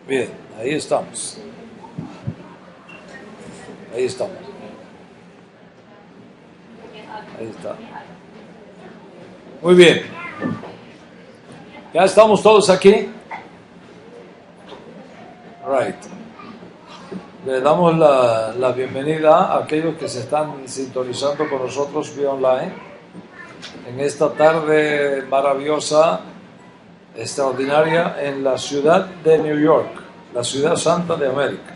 Bien, ahí estamos. Ahí estamos. Ahí está. Muy bien. ¿Ya estamos todos aquí? Right. Le damos la bienvenida a aquellos que se están sintonizando con nosotros vía online en esta tarde maravillosa, extraordinaria, en la ciudad de New York, la ciudad santa de América.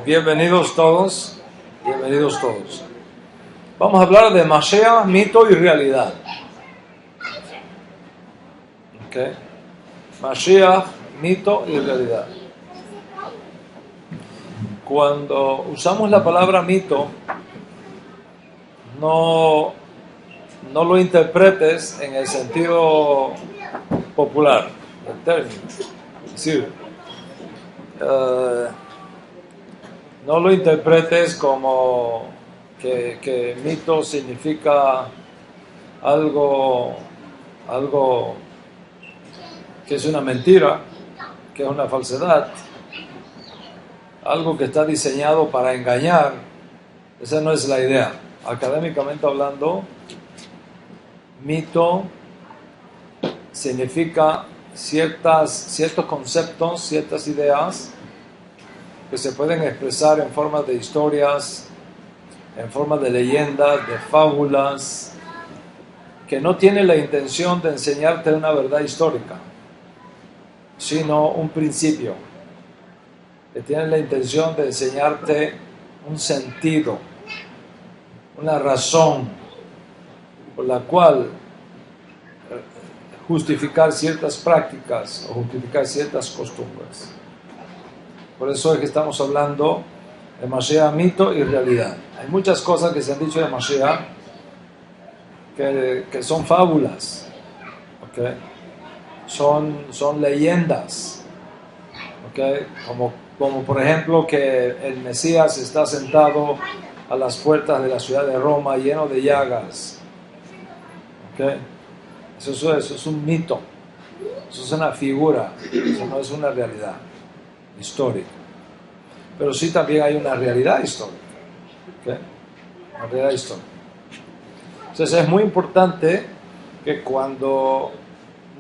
Bienvenidos todos, bienvenidos todos. Vamos a hablar de Mashiach, mito y realidad. Okay. Mashiach, mito y realidad. Cuando usamos la palabra mito, no lo interpretes en el sentido popular del término. Es decir, no lo interpretes como que mito significa algo que es una mentira, que es una falsedad, algo que está diseñado para engañar. Esa no es la idea. Académicamente hablando, mito significa ciertos conceptos, ciertas ideas que se pueden expresar en forma de historias, en forma de leyendas, de fábulas, que no tienen la intención de enseñarte una verdad histórica, sino un principio, que tienen la intención de enseñarte un sentido, una razón por la cual justificar ciertas prácticas o justificar ciertas costumbres. Por eso es que estamos hablando de Mashiach, mito y realidad. Hay muchas cosas que se han dicho de Mashiach que son fábulas, ¿okay? Son leyendas, ¿okay? Como por ejemplo que el Mesías está sentado a las puertas de la ciudad de Roma lleno de llagas, ¿okay? Eso es un mito, eso es una figura, eso no es una realidad histórica. Pero sí también hay una realidad histórica, ¿okay? Una realidad histórica. Entonces es muy importante que cuando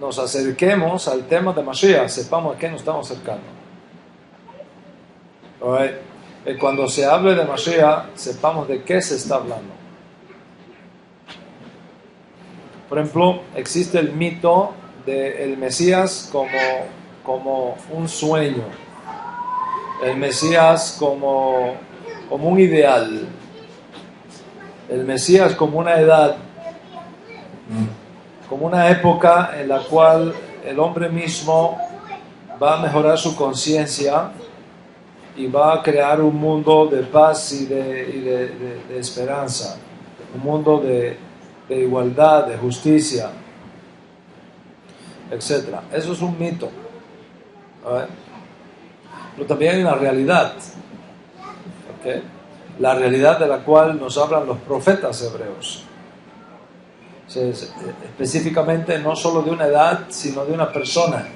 nos acerquemos al tema de Mashiach sepamos a qué nos estamos acercando. Right? Que cuando se hable de Mashiach sepamos de qué se está hablando. Por ejemplo, existe el mito del Mesías como un sueño, el Mesías como un ideal, el Mesías como una edad, como una época en la cual el hombre mismo va a mejorar su conciencia y va a crear un mundo de paz y de esperanza, un mundo de igualdad, de justicia, etc. Eso es un mito, ¿vale? Pero también hay una realidad, ¿okay? La realidad de la cual nos hablan los profetas hebreos. Específicamente no solo de una edad, sino de una persona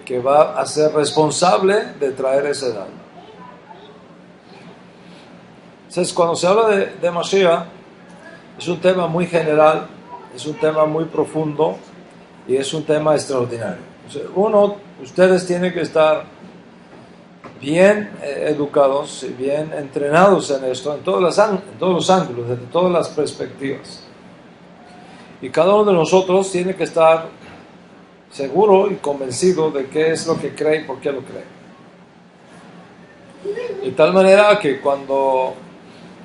que va a ser responsable de traer esa edad. Entonces, cuando se habla de Mashiach, es un tema muy general, es un tema muy profundo y es un tema extraordinario. Ustedes tienen que estar bien educados y bien entrenados en esto, en todos los ángulos, desde todas las perspectivas. Y cada uno de nosotros tiene que estar seguro y convencido de qué es lo que cree y por qué lo cree. De tal manera que cuando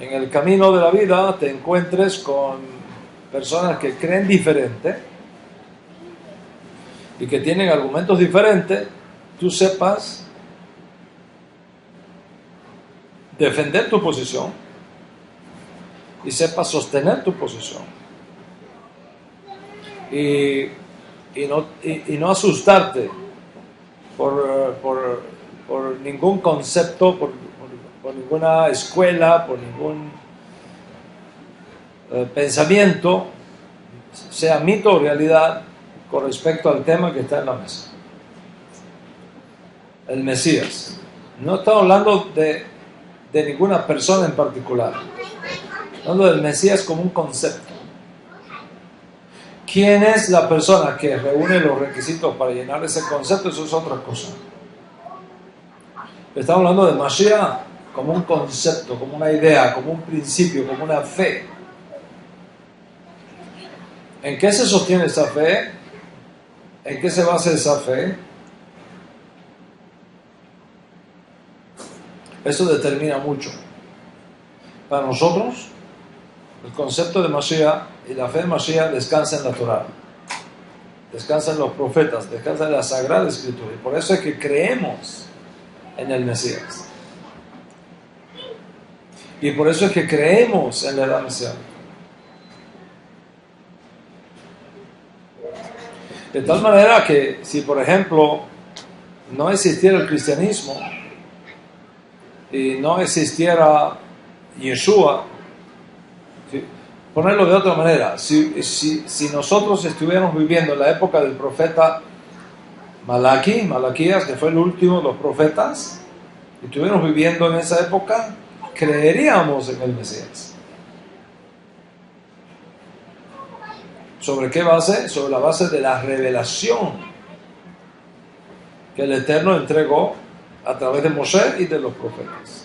en el camino de la vida te encuentres con personas que creen diferente y que tienen argumentos diferentes, tú sepas defender tu posición y sepas sostener tu posición. Y no asustarte por ningún concepto, por ninguna escuela, por ningún pensamiento, sea mito o realidad, con respecto al tema que está en la mesa. El Mesías. No estamos hablando de ninguna persona en particular. Estamos hablando del Mesías como un concepto. ¿Quién es la persona que reúne los requisitos para llenar ese concepto? Eso es otra cosa. Estamos hablando de Mashiach como un concepto, como una idea, como un principio, como una fe. ¿En qué se sostiene esa fe? ¿En qué se basa esa fe? Eso determina mucho. Para nosotros, el concepto de Mashiach y la fe de Mashiach descansa en la Torah, descansa en los profetas, descansa en la Sagrada Escritura. Y por eso es que creemos en el Mesías. Y por eso es que creemos en la edad mesiánica. De tal manera que si, por ejemplo, no existiera el cristianismo y no existiera Yeshua, ¿sí? Ponerlo de otra manera, si nosotros estuviéramos viviendo en la época del profeta Malaquías, que fue el último de los profetas, y estuviéramos viviendo en esa época, creeríamos en el Mesías. ¿Sobre qué base? Sobre la base de la revelación que el Eterno entregó a través de Moshe y de los profetas.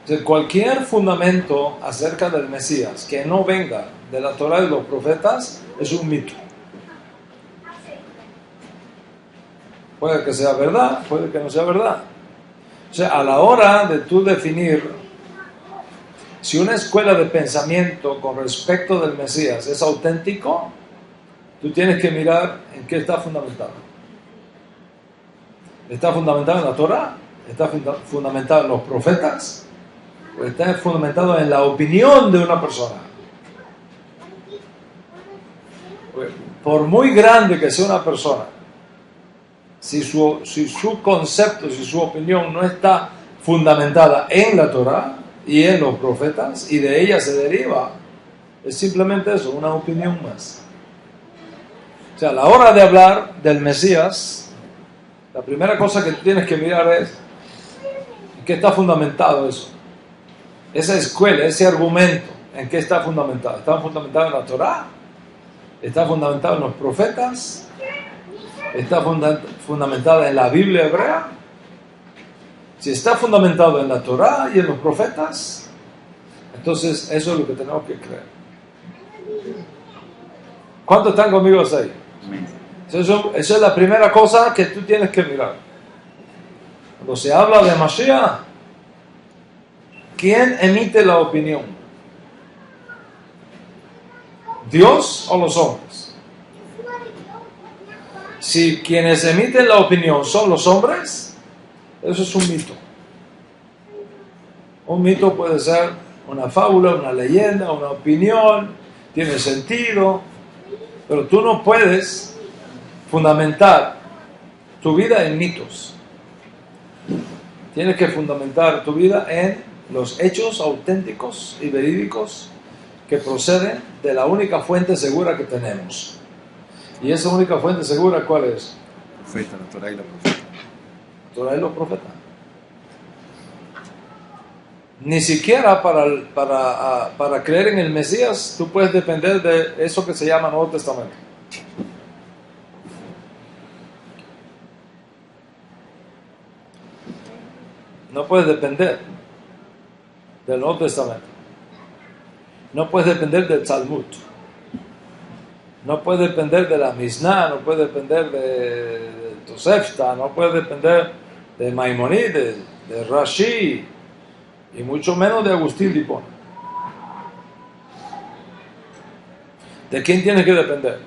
Entonces, cualquier fundamento acerca del Mesías que no venga de la Torah y de los profetas es un mito. Puede que sea verdad, puede que no sea verdad. O sea, a la hora de tú definir si una escuela de pensamiento con respecto del Mesías es auténtico, tú tienes que mirar en qué está fundamentado. ¿Está fundamentado en la Torah? ¿Está fundamentado en los profetas? ¿O está fundamentado en la opinión de una persona? Por muy grande que sea una persona, si su concepto, si su opinión no está fundamentada en la Torah y en los profetas, y de ella se deriva, es simplemente eso, una opinión más. O sea, a la hora de hablar del Mesías, la primera cosa que tienes que mirar es en qué está fundamentado eso. Esa escuela, ese argumento, ¿en qué está fundamentado? ¿Está fundamentado en la Torah? ¿Está fundamentado en los profetas? ¿Está fundamentado en la Biblia hebrea? Si está fundamentado en la Torah y en los profetas, entonces eso es lo que tenemos que creer. ¿Cuántos están conmigo ahí? Eso es la primera cosa que tú tienes que mirar. Cuando se habla de Mashiach, ¿quién emite la opinión? ¿Dios o los hombres? Si quienes emiten la opinión son los hombres, eso es un mito. Un mito puede ser una fábula, una leyenda, una opinión, tiene sentido, pero tú no puedes fundamentar tu vida en mitos. Tienes que fundamentar tu vida en los hechos auténticos y verídicos que proceden de la única fuente segura que tenemos. ¿Y esa única fuente segura cuál es? Profeta, la Torah y la profeta. La Torah y los profetas. Ni siquiera para creer en el Mesías tú puedes depender de eso que se llama Nuevo Testamento. No puedes depender del Nuevo Testamento. No puedes depender del Talmud. No puedes depender de la Mishnah, no puedes depender de Tosefta, no puedes depender de Maimonides, de Rashi, y mucho menos de Agustín de Hipona. ¿De quién tienes que depender?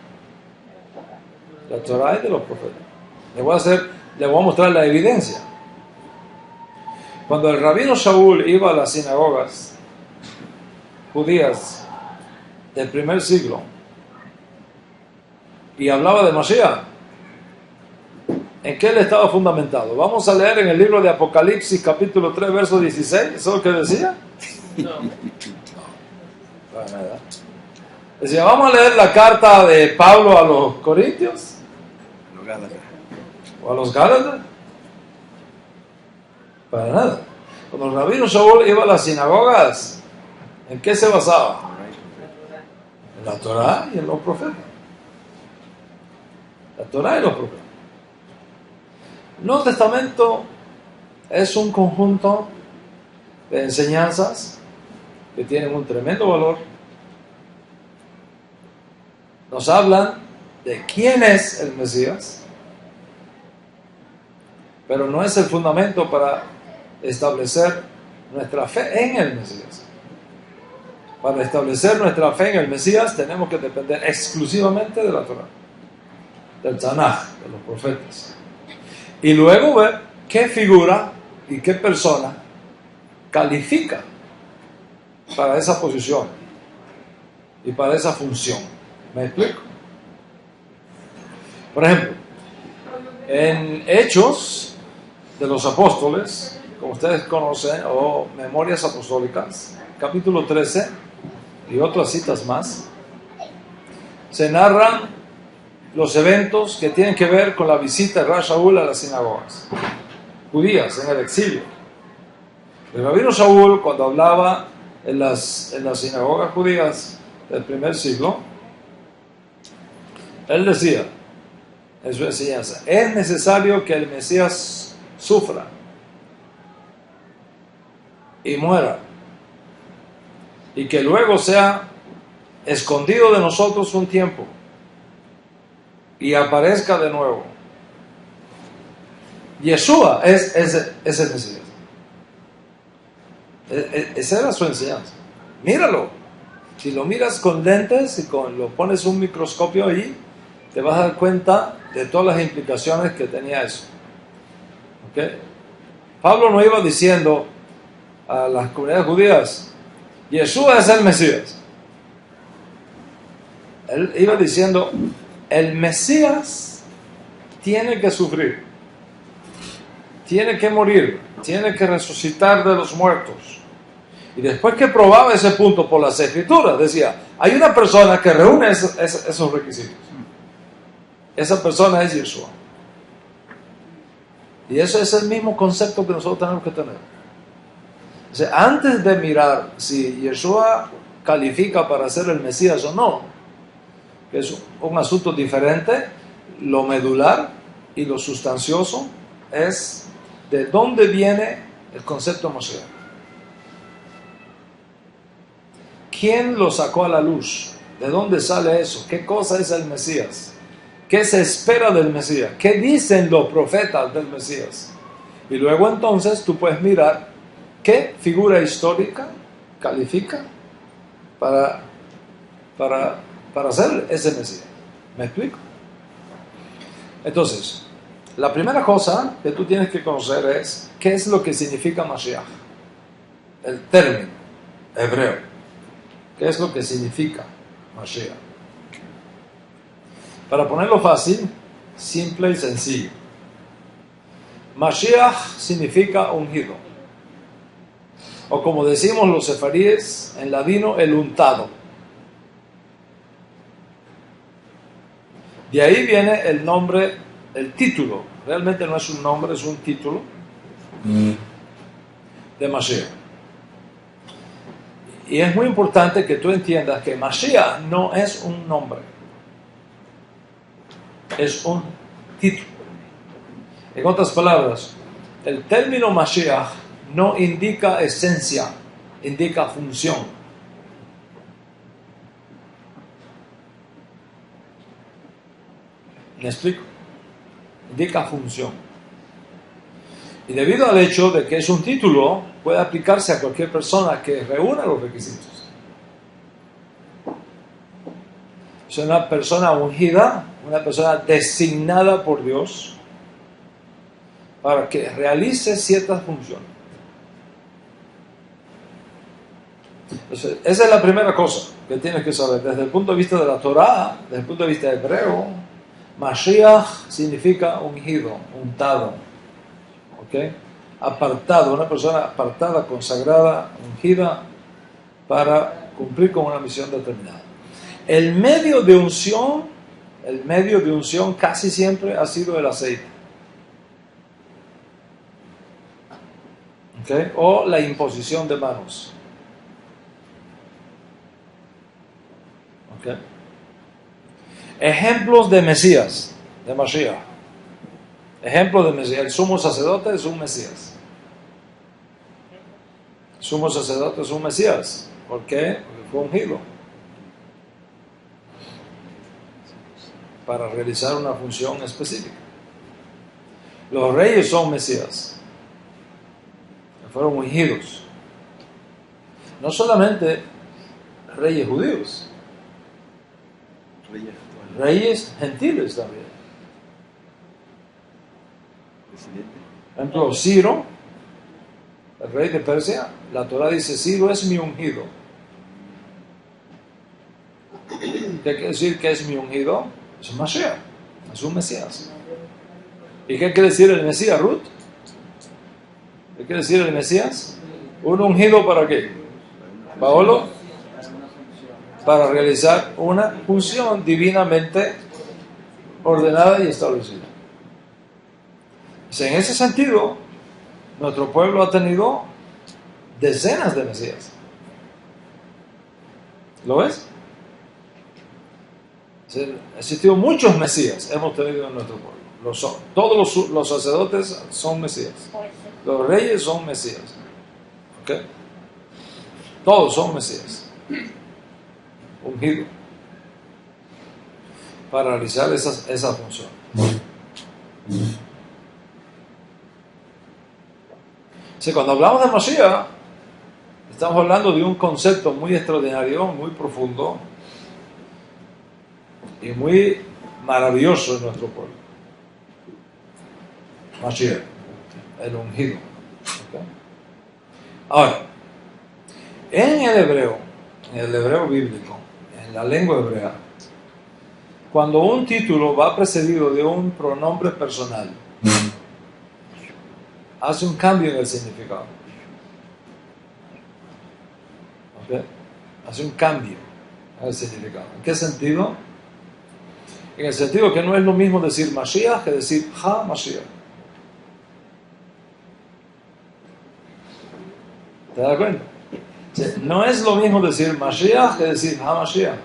De la Torah y de los profetas. Le voy a mostrar la evidencia. Cuando el rabino Shaul iba a las sinagogas judías del primer siglo y hablaba de Mashiach, ¿en qué él estaba fundamentado? Vamos a leer en el libro de Apocalipsis capítulo 3 verso 16. ¿Eso es lo que decía? No. Decía, vamos a leer la carta de Pablo a los Corintios Los Gálatas. o a los Gálatas. Para nada. Cuando el rabino Shaul iba a las sinagogas, ¿en qué se basaba? En la Torá y en los profetas. La Torá y los profetas. El Nuevo Testamento es un conjunto de enseñanzas que tienen un tremendo valor. Nos hablan de quién es el Mesías, pero no es el fundamento para establecer nuestra fe en el Mesías. Para establecer nuestra fe en el Mesías tenemos que depender exclusivamente de la Torá, del Tanaj, de los profetas. Y luego ver qué figura y qué persona califica para esa posición y para esa función. ¿Me explico? Por ejemplo, en Hechos de los Apóstoles, como ustedes conocen, o Memorias Apostólicas, capítulo 13 y otras citas más, se narran los eventos que tienen que ver con la visita de Rav Shaul a las sinagogas judías en el exilio. El rabino Shaul, cuando hablaba en las sinagogas judías del primer siglo, él decía en su enseñanza: es necesario que el Mesías sufra y muera, y que luego sea escondido de nosotros un tiempo y aparezca de nuevo. Yeshua es el Mesías. Esa era su enseñanza. Míralo. Si lo miras con lentes y lo pones un microscopio ahí, te vas a dar cuenta de todas las implicaciones que tenía eso. ¿Ok? Pablo no iba diciendo a las comunidades judías: Yeshua es el Mesías. Él iba diciendo: el Mesías tiene que sufrir, tiene que morir, tiene que resucitar de los muertos. Y después que probaba ese punto por las Escrituras, decía: hay una persona que reúne esos requisitos. Esa persona es Yeshua. Y eso es el mismo concepto que nosotros tenemos que tener. O sea, antes de mirar si Yeshua califica para ser el Mesías o no, que es un asunto diferente, lo medular y lo sustancioso es de dónde viene el concepto Mashiach. ¿Quién lo sacó a la luz? ¿De dónde sale eso? ¿Qué cosa es el Mesías? ¿Qué se espera del Mesías? ¿Qué dicen los profetas del Mesías? Y luego entonces tú puedes mirar qué figura histórica califica para ser ese Mesías. ¿Me explico? Entonces, la primera cosa que tú tienes que conocer es qué es lo que significa Mashiach. El término hebreo. ¿Qué es lo que significa Mashiach? Para ponerlo fácil, simple y sencillo. Mashiach significa ungido. O como decimos los sefaríes en ladino, el untado. De ahí viene el nombre, el título. Realmente no es un nombre, es un título de Mashiach. Y es muy importante que tú entiendas que Mashiach no es un nombre, es un título. En otras palabras, el término Mashiach no indica esencia, indica función. ¿Me explico? Indica función. Y debido al hecho de que es un título, puede aplicarse a cualquier persona que reúna los requisitos. Es una persona ungida, una persona designada por Dios para que realice ciertas funciones. Entonces, esa es la primera cosa que tienes que saber. Desde el punto de vista de la Torá, desde el punto de vista hebreo, Mashiach significa ungido, untado, ¿ok? Apartado, una persona apartada, consagrada, ungida para cumplir con una misión determinada. El medio de unción casi siempre ha sido el aceite. ¿Okay? O la imposición de manos. ¿Okay? Ejemplos de Mesías, de Mashiach. Ejemplo de Mesías. El sumo sacerdote es un Mesías. El sumo sacerdote es un Mesías. ¿Por qué? Porque fue ungido para realizar una función específica. Los reyes son Mesías. Fueron ungidos. No solamente reyes judíos. Reyes gentiles también. Por ejemplo, Ciro, el rey de Persia, la Torah dice: Ciro es mi ungido. ¿Qué quiere decir que es mi ungido? Es un Mashiach, es un Mesías. ¿Y qué quiere decir el Mesías, Ruth? ¿Qué quiere decir el Mesías? ¿Un ungido para qué? Paolo, para realizar una función divinamente ordenada y establecida. En ese sentido, nuestro pueblo ha tenido decenas de Mesías. ¿Lo ves? Han existido muchos Mesías, hemos tenido en nuestro pueblo. Todos los sacerdotes son Mesías. Los reyes son Mesías. ¿Ok? Todos son Mesías. Ungido. Para realizar esa función. Cuando hablamos de Mashiach, estamos hablando de un concepto muy extraordinario, muy profundo y muy maravilloso en nuestro pueblo. Mashiach, el ungido. ¿Okay? Ahora, en el hebreo bíblico, en la lengua hebrea, cuando un título va precedido de un pronombre personal, hace un cambio en el significado. ¿Okay? Hace un cambio en el significado. ¿En qué sentido? En el sentido que no es lo mismo decir Mashiach que decir Ha-Mashiach. ¿Te das cuenta? No es lo mismo decir Mashiach que decir Ha-Mashiach.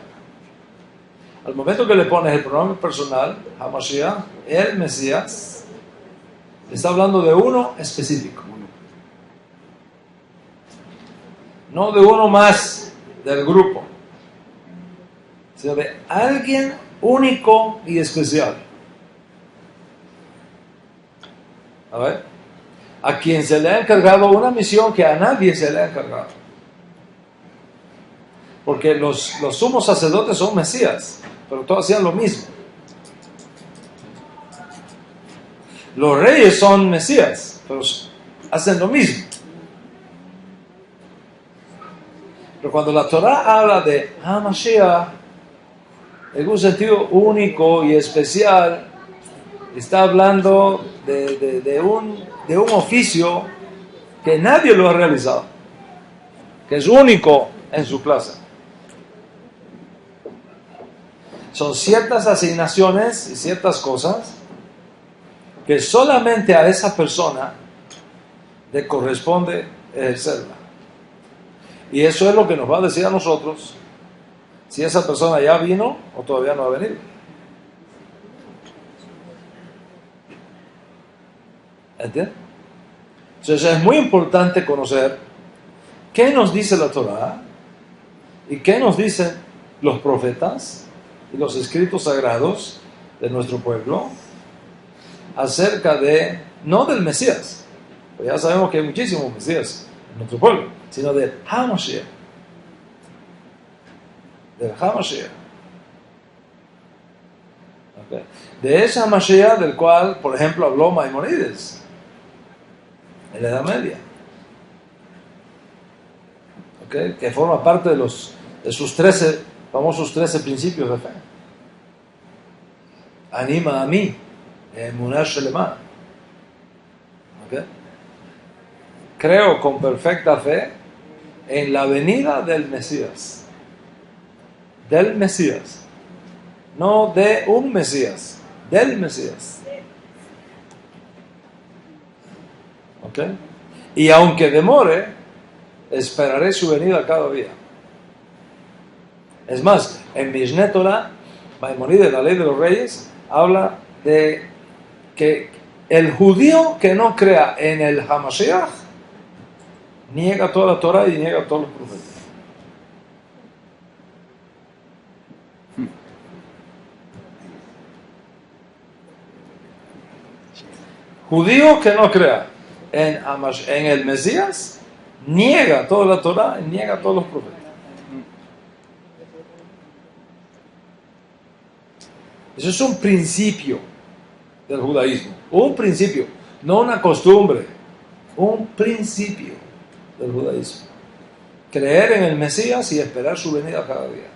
Al momento que le pones el pronombre personal, Ha-Mashiach, el Mesías, está hablando de uno específico. No de uno más del grupo, sino de alguien único y especial. A ver, a quien se le ha encargado una misión que a nadie se le ha encargado. Porque los sumos sacerdotes son Mesías, pero todos hacían lo mismo. Los reyes son Mesías, pero hacen lo mismo. Pero cuando la Torah habla de Ha-Mashiach, en un sentido único y especial, está hablando de un oficio que nadie lo ha realizado, que es único en su clase. Son ciertas asignaciones y ciertas cosas que solamente a esa persona le corresponde ejercerla. Y eso es lo que nos va a decir a nosotros si esa persona ya vino o todavía no ha venido. ¿Entiendes? Entonces es muy importante conocer qué nos dice la Torah y qué nos dicen los profetas y los escritos sagrados de nuestro pueblo acerca de, no del Mesías, pues ya sabemos que hay muchísimos Mesías en nuestro pueblo, sino de Ha-Mashiach. Del Ha-Mashiach. Okay. De ese Mashiach del cual, por ejemplo, habló Maimonides en la Edad Media. Okay. Que forma parte de sus famosos 13 principios de fe. Anima a mí, Emunah Shelema. Okay. Creo con perfecta fe en la venida del Mesías. del Mesías. No de un Mesías, del Mesías. ¿Ok? Y aunque demore, esperaré su venida cada día. Es más, en Mishneh Torah, Maimónides, la ley de los reyes, habla de que el judío que no crea en el Hamashiach niega toda la Torah y niega todos los profetas. Judío que no crea en el Mesías niega toda la Torah y niega todos los profetas. Eso es un principio del judaísmo, un principio, no una costumbre, un principio del judaísmo. Creer en el Mesías y esperar su venida cada día.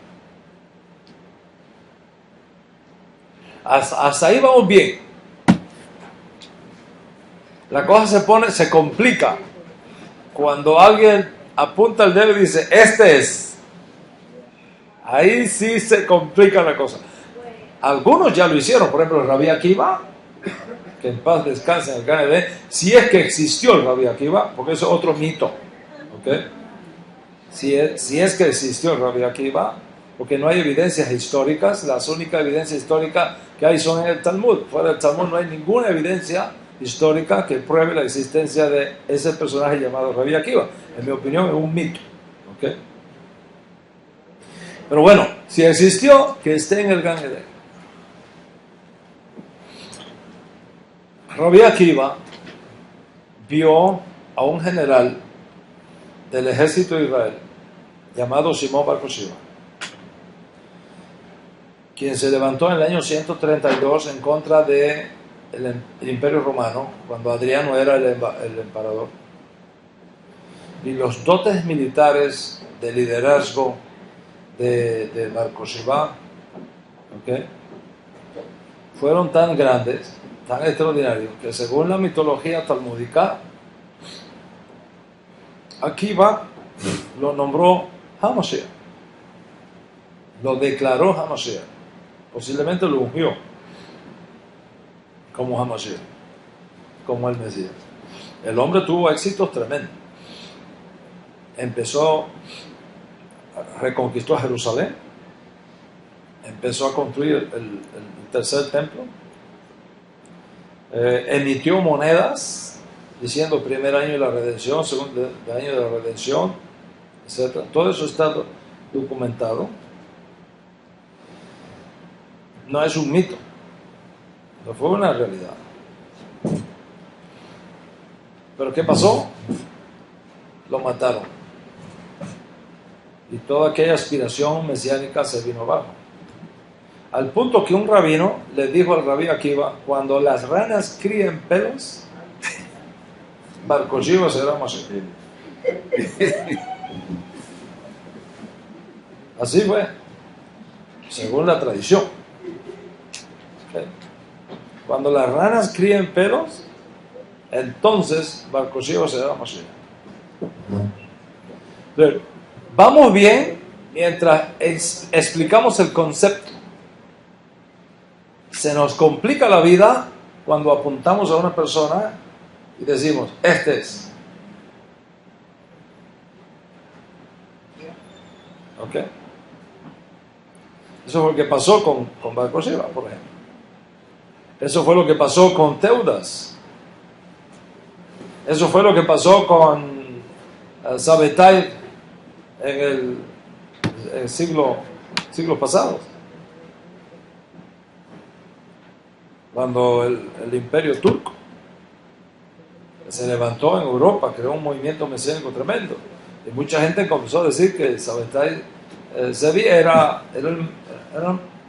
Hasta ahí vamos bien. La cosa se complica cuando alguien apunta el dedo y dice, este es. Ahí sí se complica la cosa. Algunos ya lo hicieron, por ejemplo el Rabbi Akiva, que en paz descanse en el Gan Eden, si es que existió el Rabbi Akiva, porque eso es otro mito, ¿ok? Si es que existió el Rabbi Akiva, porque no hay evidencias históricas, las únicas evidencias históricas que hay son en el Talmud. Fuera del Talmud no hay ninguna evidencia histórica que pruebe la existencia de ese personaje llamado Rabbi Akiva. En mi opinión es un mito, ¿ok? Pero bueno, si existió, que esté en el Gan Eden. Rabbi Akiva vio a un general del ejército de Israel llamado Simón Bar Kokhba, quien se levantó en el año 132 en contra del Imperio Romano, cuando Adriano era el emperador. Y los dotes militares de liderazgo de Bar Kokhba, ¿okay?, fueron tan grandes, tan extraordinarios, que según la mitología talmúdica, Akiva lo nombró Hamashiach, lo declaró Hamashiach, posiblemente lo ungió como Hamashiach, como el Mesías. El hombre tuvo éxitos tremendos. Reconquistó Jerusalén, empezó a construir el tercer templo, emitió monedas diciendo primer año de la redención, segundo año de la redención, etc. Todo eso está documentado. No es un mito, no fue una realidad. Pero ¿qué pasó? Lo mataron. Y toda aquella aspiración mesiánica se vino abajo. Al punto que un rabino le dijo al Rabbi Akiva, cuando las ranas críen pelos, Bar Kokhba será Mashiach. Así fue, según la tradición. ¿Okay? Cuando las ranas críen pelos, entonces Bar Kokhba será Mashiach. Vamos bien mientras explicamos el concepto. Se nos complica la vida cuando apuntamos a una persona y decimos, este es. ¿Ok? Eso fue lo que pasó con Bar Kokhba, por ejemplo. Eso fue lo que pasó con Teudas. Eso fue lo que pasó con Sabbatai en el siglo pasado. Cuando el imperio turco se levantó en Europa, creó un movimiento mesiánico tremendo. Y mucha gente comenzó a decir que Sabbatai Zevi era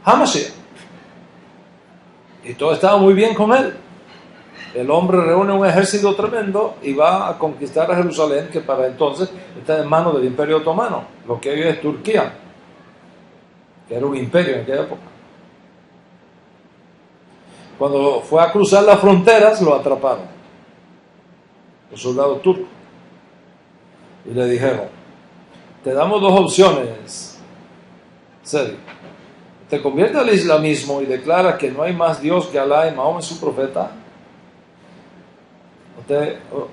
Hamashiach. Y todo estaba muy bien con él. El hombre reúne un ejército tremendo y va a conquistar a Jerusalén, que para entonces está en manos del Imperio Otomano, lo que hoy es Turquía, que era un imperio en aquella época. Cuando fue a cruzar las fronteras, lo atraparon los soldados turcos y le dijeron, te damos dos opciones, serio, te convierte al islamismo y declara que no hay más Dios que Alá y Mahoma es su profeta,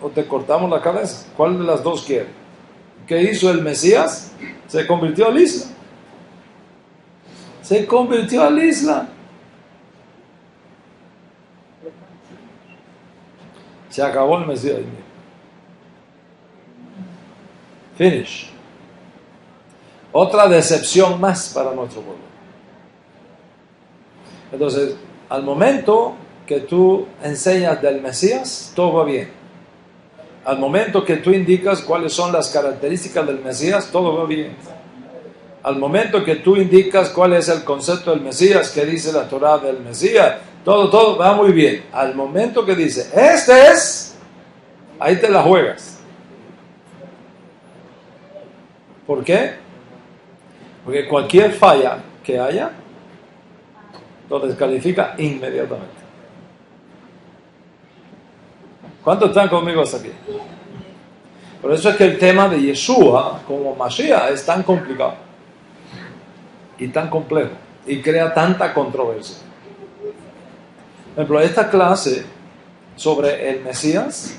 o te cortamos la cabeza. ¿Cuál de las dos quiere? ¿Qué hizo el Mesías? Se convirtió al Islam. Se convirtió al Islam. Se acabó el Mesías. Finish. Otra decepción más para nuestro pueblo. Entonces, al momento que tú enseñas del Mesías, todo va bien. Al momento que tú indicas cuáles son las características del Mesías, todo va bien. Al momento que tú indicas cuál es el concepto del Mesías, que dice la Torá del Mesías, todo va muy bien. Al momento que dice, este es, ahí te la juegas. ¿Por qué? Porque cualquier falla que haya, lo descalifica inmediatamente. ¿Cuántos están conmigo hasta aquí? Por eso es que el tema de Yeshua como Mashiach es tan complicado y tan complejo y crea tanta controversia. Por ejemplo, esta clase sobre el Mesías,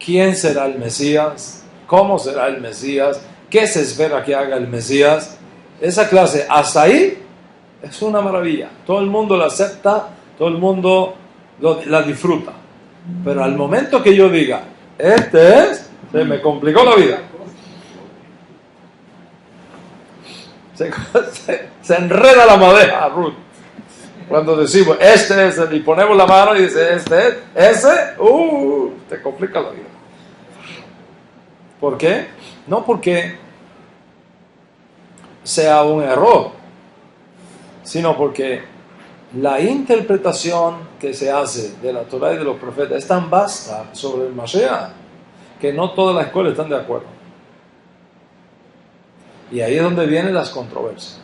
quién será el Mesías, cómo será el Mesías, qué se espera que haga el Mesías, esa clase hasta ahí es una maravilla. Todo el mundo la acepta, todo el mundo la disfruta. Pero al momento que yo diga, este es, se me complicó la vida. Se enreda la madeja, Ruth. Cuando decimos, este es, y ponemos la mano y dice, este es, ese, te complica la vida. ¿Por qué? No porque sea un error, sino porque la interpretación que se hace de la Torá y de los profetas es tan vasta sobre el Mashiach que no todas las escuelas están de acuerdo. Y ahí es donde vienen las controversias.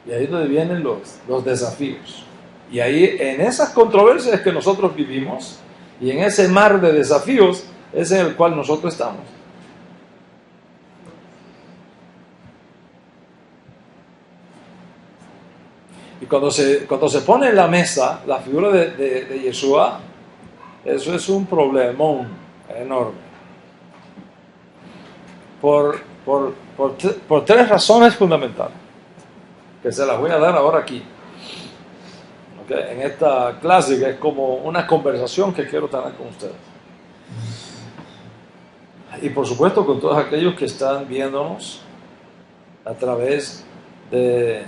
Y ahí es donde vienen los desafíos. Y ahí en esas controversias es que nosotros vivimos, y en ese mar de desafíos es en el cual nosotros estamos. Y cuando se pone en la mesa la figura de Yeshua, eso es un problemón enorme. Por tres razones fundamentales, que se las voy a dar ahora aquí. ¿Okay? En esta clase, que es como una conversación que quiero tener con ustedes. Y por supuesto con todos aquellos que están viéndonos a través de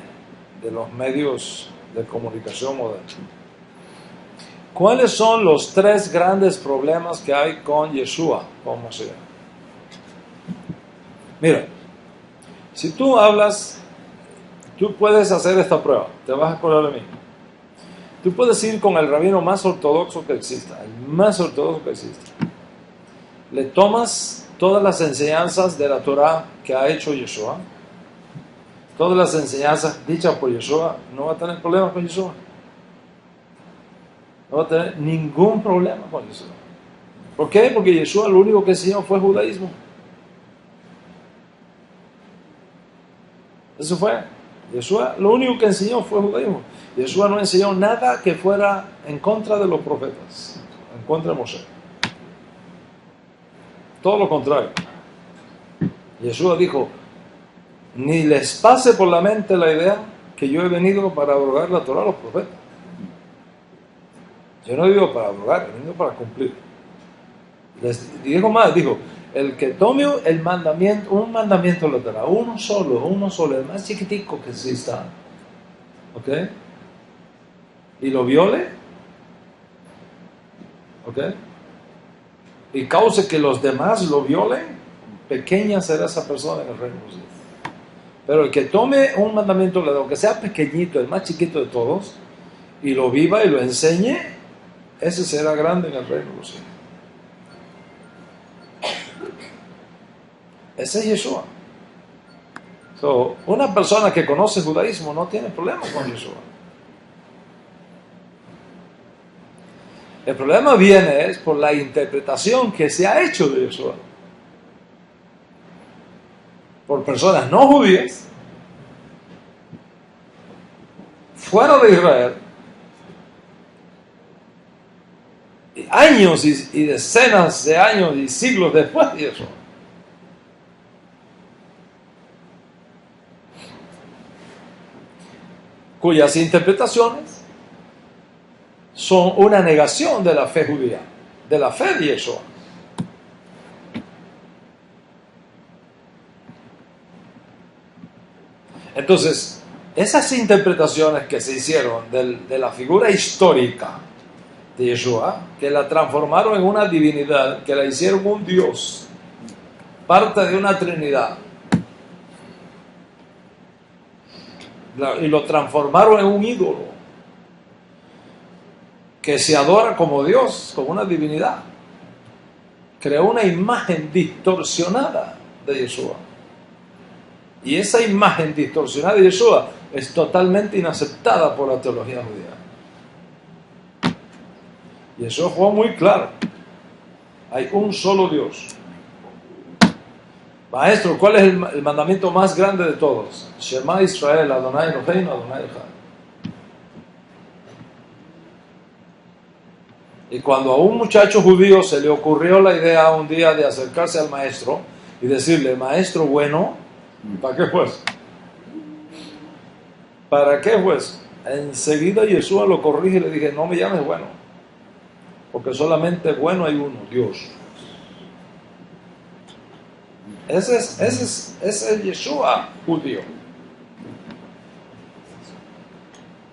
los medios de comunicación modernos. ¿Cuáles son los tres grandes problemas que hay con Yeshua como Mashiach? Mira, si tú hablas, tú puedes hacer esta prueba, te vas a acordar de mí. Tú puedes ir con el rabino más ortodoxo que exista, el más ortodoxo que exista. Le tomas todas las enseñanzas de la Torah que ha hecho Yeshua, todas las enseñanzas dichas por Yeshua, no va a tener problemas con Yeshua. No va a tener ningún problema con Yeshua. ¿Por qué? Porque Yeshua lo único que enseñó fue judaísmo. Eso fue. Yeshua lo único que enseñó fue judaísmo. Yeshua no enseñó nada que fuera en contra de los profetas, en contra de Moshe. Todo lo contrario. Yeshua dijo, ni les pase por la mente la idea que yo he venido para abrogar la Torah a los profetas. Yo no he venido para abrogar, he venido para cumplir. Les dijo más, dijo, el que tome el mandamiento, un mandamiento de la Torah, uno solo, el más chiquitico que exista, ¿ok? Y lo viole, ¿ok? Y cause que los demás lo violen, pequeña será esa persona en el reino de los cielos. Pero el que tome un mandamiento, aunque sea pequeñito, el más chiquito de todos, y lo viva y lo enseñe, ese será grande en el reino de los cielos. Ese es Yeshua. Una persona que conoce judaísmo no tiene problema con Yeshua. El problema viene por la interpretación que se ha hecho de Yeshua por personas no judías fuera de Israel, años y decenas de años y siglos después de eso. Cuyas interpretaciones son una negación de la fe judía, de la fe de Yeshua. Entonces, esas interpretaciones que se hicieron de la figura histórica de Yeshua, que la transformaron en una divinidad, que la hicieron un Dios, parte de una Trinidad, y lo transformaron en un ídolo que se adora como Dios, como una divinidad. Creó una imagen distorsionada de Yeshua. Y esa imagen distorsionada de Yeshua es totalmente inaceptada por la teología judía. Y eso fue muy claro. Hay un solo Dios. Maestro, ¿cuál es el mandamiento más grande de todos? Shema Israel, Adonai Eloheinu, Adonai Echad. Y cuando a un muchacho judío se le ocurrió la idea un día de acercarse al maestro y decirle, maestro bueno, ¿para qué pues? ¿Para qué pues? Enseguida Yeshua lo corrige y le dije, no me llames bueno, porque solamente bueno hay uno, Dios. Ese es el Yeshua judío.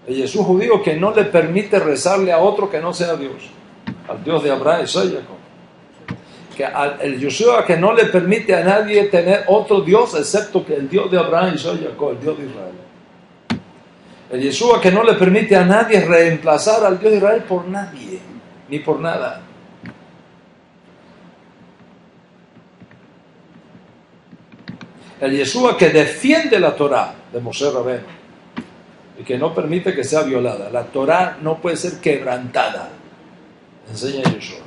El Yeshua judío que no le permite rezarle a otro que no sea Dios. Al Dios de Abraham, Isaac y Jacob. El Yeshua que no le permite a nadie tener otro Dios excepto que el Dios de Abraham, Isaac y Jacob, el Dios de Israel. El Yeshua que no le permite a nadie reemplazar al Dios de Israel por nadie, ni por nada. El Yeshua que defiende la Torah de Moshe Rabbeinu y que no permite que sea violada. La Torah no puede ser quebrantada, enseña Yeshua.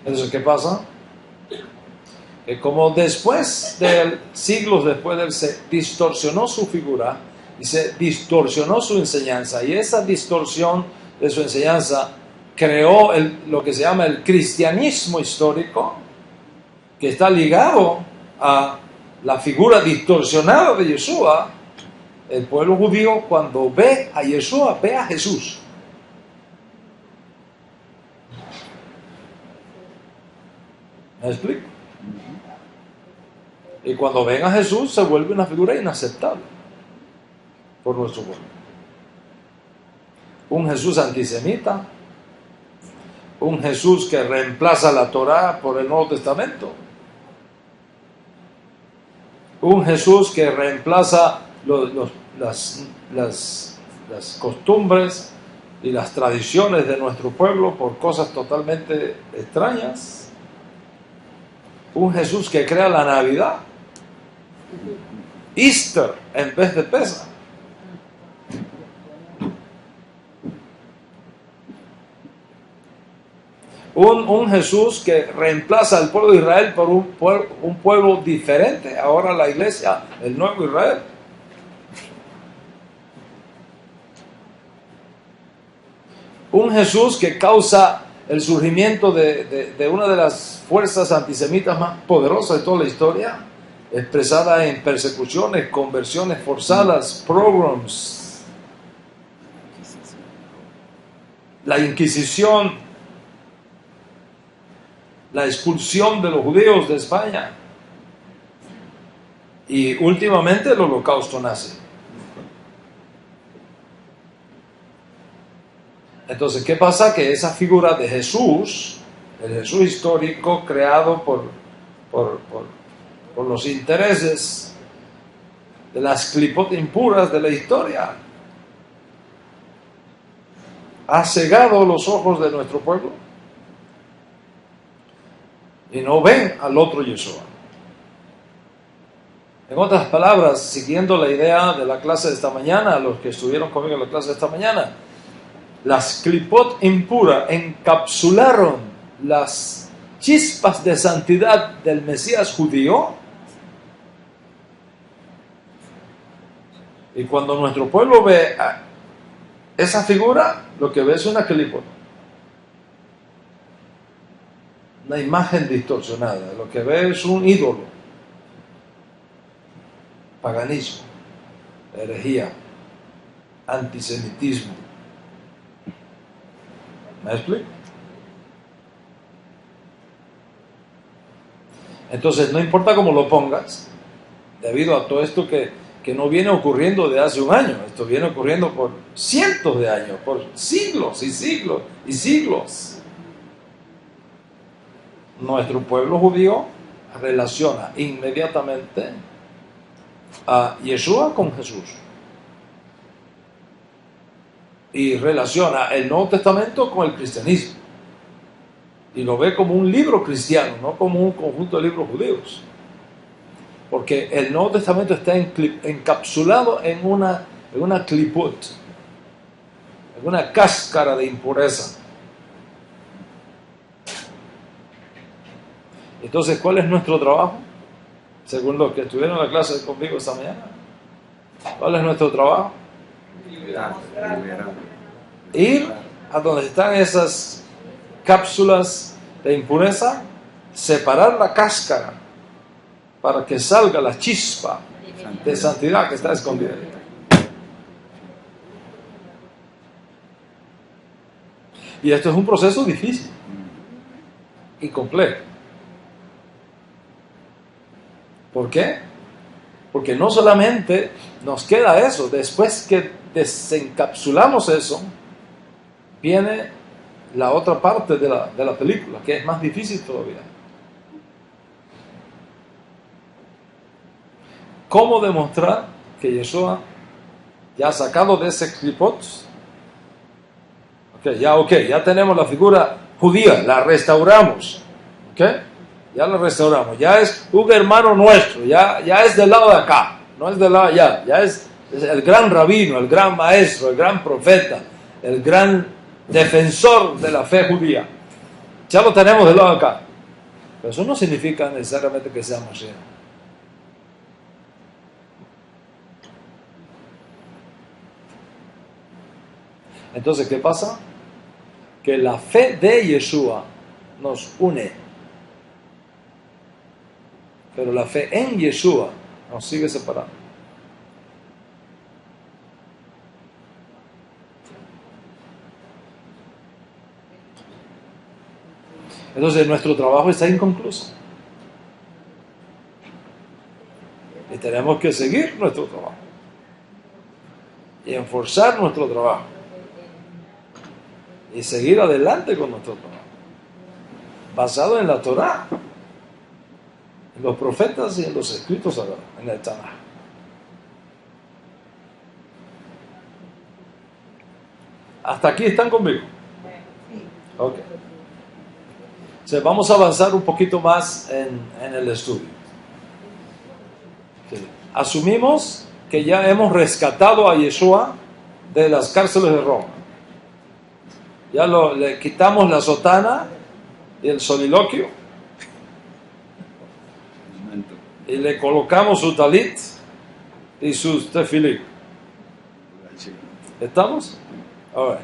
Entonces, ¿qué pasa? Que como siglos después de él, se distorsionó su figura y se distorsionó su enseñanza, y esa distorsión de su enseñanza creó lo que se llama el cristianismo histórico, que está ligado a la figura distorsionada de Yeshua. El pueblo judío, cuando ve a Yeshua, ve a Jesús. ¿Me explico? Y cuando ven a Jesús, se vuelve una figura inaceptable por nuestro pueblo. Un Jesús antisemita, un Jesús que reemplaza la Torá por el Nuevo Testamento, un Jesús que reemplaza las costumbres y las tradiciones de nuestro pueblo por cosas totalmente extrañas, un Jesús que crea la Navidad, Easter en vez de Pesach. Un Jesús que reemplaza al pueblo de Israel por un pueblo diferente, ahora la iglesia, el nuevo Israel. Un Jesús que causa el surgimiento de una de las fuerzas antisemitas más poderosas de toda la historia, expresada en persecuciones, conversiones forzadas, pogroms, la Inquisición, la expulsión de los judíos de España y últimamente el holocausto nazi. Entonces, ¿qué pasa? Que esa figura de Jesús, el Jesús histórico creado por los intereses de las clipot impuras de la historia, ha cegado los ojos de nuestro pueblo y no ven al otro Yeshua. En otras palabras, siguiendo la idea de la clase de esta mañana, los que estuvieron conmigo en la clase de esta mañana, las clipot impuras encapsularon las chispas de santidad del Mesías judío Y cuando nuestro pueblo ve esa figura, lo que ve es una clipot, una imagen distorsionada. Lo que ve es un ídolo, paganismo, herejía, antisemitismo. ¿Me explico? Entonces, no importa cómo lo pongas, debido a todo esto que no viene ocurriendo de hace un año, esto viene ocurriendo por cientos de años, por siglos y siglos y siglos. Nuestro pueblo judío relaciona inmediatamente a Yeshua con Jesús. Y relaciona el Nuevo Testamento con el cristianismo. Y lo ve como un libro cristiano, no como un conjunto de libros judíos. Porque el Nuevo Testamento está encapsulado en una cliput, en una cáscara de impureza. Entonces, ¿cuál es nuestro trabajo? Según los que estuvieron en la clase conmigo esta mañana. ¿Cuál es nuestro trabajo? Ir a donde están esas cápsulas de impureza, separar la cáscara para que salga la chispa de santidad que está escondida. Y esto es un proceso difícil y complejo. ¿Por qué? Porque no solamente nos queda eso, después que desencapsulamos eso, viene la otra parte de la película, que es más difícil todavía. ¿Cómo demostrar que Yeshua ya ha sacado de ese clipot? Ya tenemos la figura judía, la restauramos. Ya la restauramos, ya es un hermano nuestro, ya es del lado de acá, no es del lado de allá, ya es el gran rabino, el gran maestro, el gran profeta, el gran defensor de la fe judía. Ya lo tenemos del lado de acá. Pero eso no significa necesariamente que sea Mashiach. Entonces, ¿qué pasa? Que la fe de Yeshua nos une. Pero la fe en Yeshua nos sigue separando. Entonces nuestro trabajo está inconcluso. Y tenemos que seguir nuestro trabajo. Y enforzar nuestro trabajo. Y seguir adelante con nuestro trabajo. Basado en la Torá. En los profetas y en los escritos sagrados, en el Tanaj. ¿Hasta aquí están conmigo? Ok. Entonces vamos a avanzar un poquito más en el estudio. Okay. Asumimos que ya hemos rescatado a Yeshua de las cárceles de Roma. Ya le quitamos la sotana y el soliloquio. Y le colocamos su talit y sus tefilín. ¿Estamos? A ver.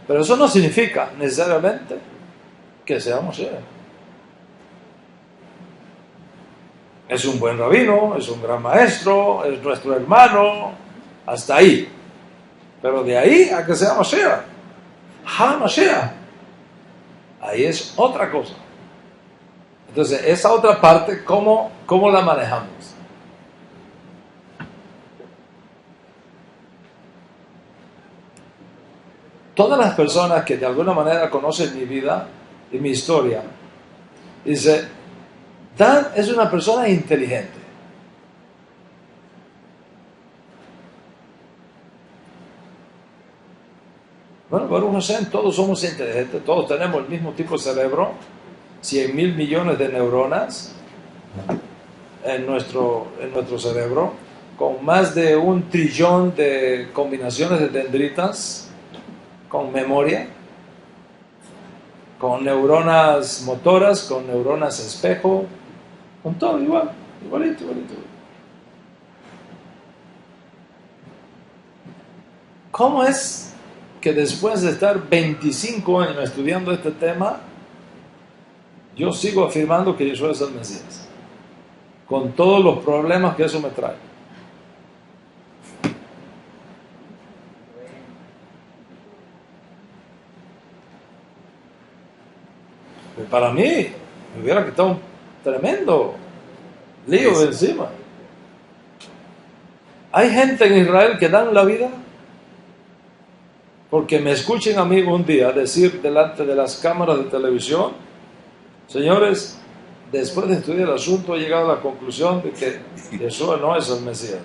Pero eso no significa necesariamente que seamos él. Es un buen rabino, es un gran maestro, es nuestro hermano, hasta ahí. Pero de ahí a que sea Mashiach, Mashiach, ahí es otra cosa. Entonces, esa otra parte, ¿cómo la manejamos? Todas las personas que de alguna manera conocen mi vida y mi historia, dice, Dan es una persona inteligente. Bueno, Baruch Hashem, todos somos inteligentes, todos tenemos el mismo tipo de cerebro, 100,000 millones de neuronas en nuestro cerebro, con más de 1 trillón de combinaciones de dendritas, con memoria, con neuronas motoras, con neuronas espejo, con todo igualito. ¿cómo es que después de estar 25 años estudiando este tema, yo sigo afirmando que Yeshua es el Mesías? Con todos los problemas que eso me trae. Para mí, me hubiera quitado un tremendo lío de encima. Hay gente en Israel que dan la vida porque me escuchen a mí un día decir delante de las cámaras de televisión: señores, después de estudiar el asunto he llegado a la conclusión de que Yeshua no es el Mesías,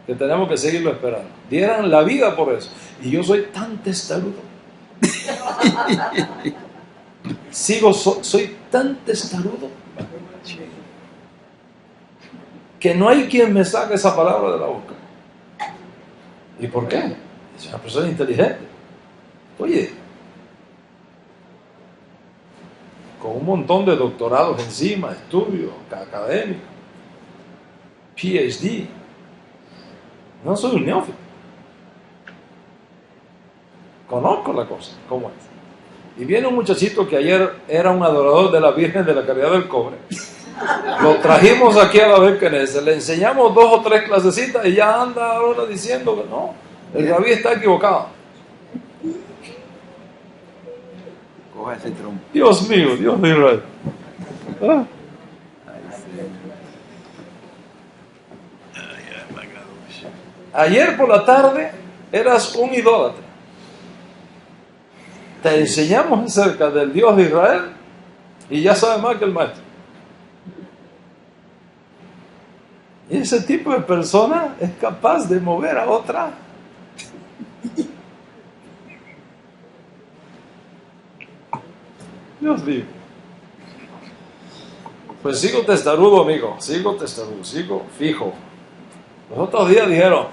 que tenemos que seguirlo esperando. Dieran la vida por eso. Y yo soy tan testarudo. Soy tan testarudo que no hay quien me saque esa palabra de la boca. ¿Y por qué? Es una persona inteligente. Oye, con un montón de doctorados encima, estudios académicos, PhD. No soy un neófito. Conozco la cosa, cómo es. Y viene un muchachito que ayer era un adorador de la Virgen de la Caridad del Cobre. Lo trajimos aquí a la Bekenese, le enseñamos 2 o 3 clasecitas y ya anda ahora diciendo que no, el rabí está equivocado. Coja ese trompo. Dios mío, Dios de Israel. ¿Ah? Ayer por la tarde eras un idólatra. Te enseñamos acerca del Dios de Israel y ya sabes más que el maestro. Y ese tipo de persona es capaz de mover a otra. Dios mío. Pues sigo testarudo, amigo. Sigo testarudo, sigo fijo. Los otros días dijeron: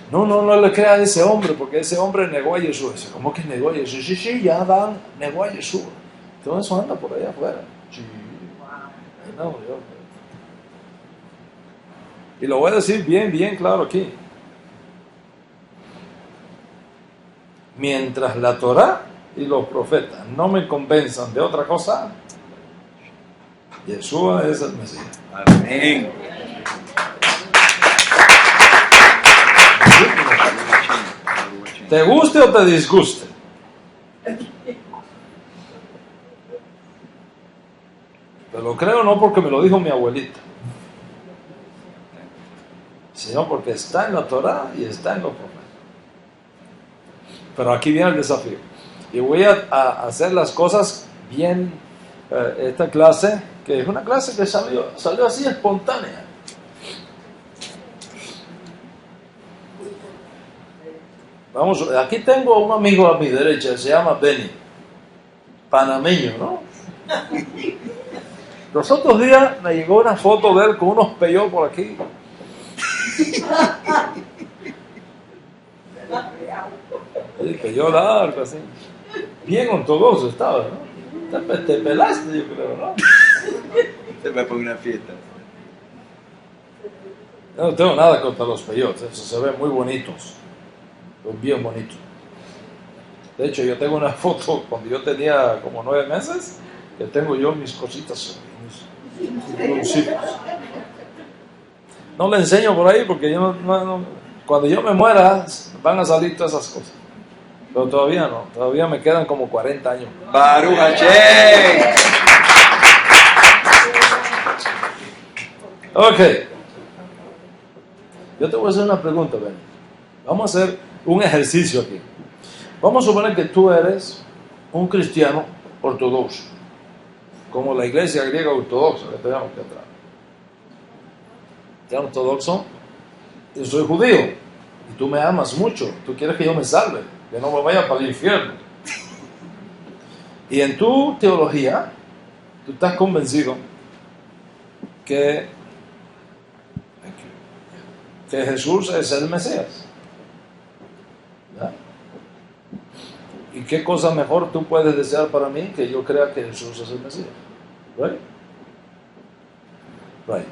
no le creas a ese hombre, porque ese hombre negó a Yeshua. ¿Cómo que negó a Yeshua? Sí, ya negó a Yeshua. Todo eso anda por allá afuera. Sí. No, y lo voy a decir bien claro aquí. Mientras la Torá y los profetas no me convenzan de otra cosa, Yeshua es el Mesías. Amén. ¿Te guste o te disguste? Pero lo creo no porque me lo dijo mi abuelita, sino porque está en la Torá y está en los profetas. Pero aquí viene el desafío. Y voy a hacer las cosas bien. Esta clase, que es una clase que salió así espontánea. Vamos, aquí tengo un amigo a mi derecha, se llama Benny, panameño, ¿no? Los otros días me llegó una foto de él con unos peyos por aquí. El peyó largo, así. Bien ortodoxo estaba, ¿no? Te pelaste, yo creo, ¿no? Se va por una fiesta. Yo no tengo nada contra los peyotes, eso se ven muy bonitos. Son bien bonitos. De hecho, yo tengo una foto cuando yo tenía como 9 meses, que tengo yo mis cositas, mis broncitos. No le enseño por ahí porque yo no, cuando yo me muera van a salir todas esas cosas. Pero todavía no, todavía me quedan como 40 años. Baruch Hashem. Ok. Yo te voy a hacer una pregunta, Ben. Vamos a hacer un ejercicio aquí. Vamos a suponer que tú eres un cristiano ortodoxo, como la iglesia griega ortodoxa que tenemos que atrás. Cristiano ortodoxo, yo soy judío y tú me amas mucho, tú quieres que yo me salve, que no me vaya para el infierno. Y en tu teología, tú estás convencido que Jesús es el Mesías. ¿Ya? ¿Y qué cosa mejor tú puedes desear para mí que yo crea que Jesús es el Mesías? Right? Right.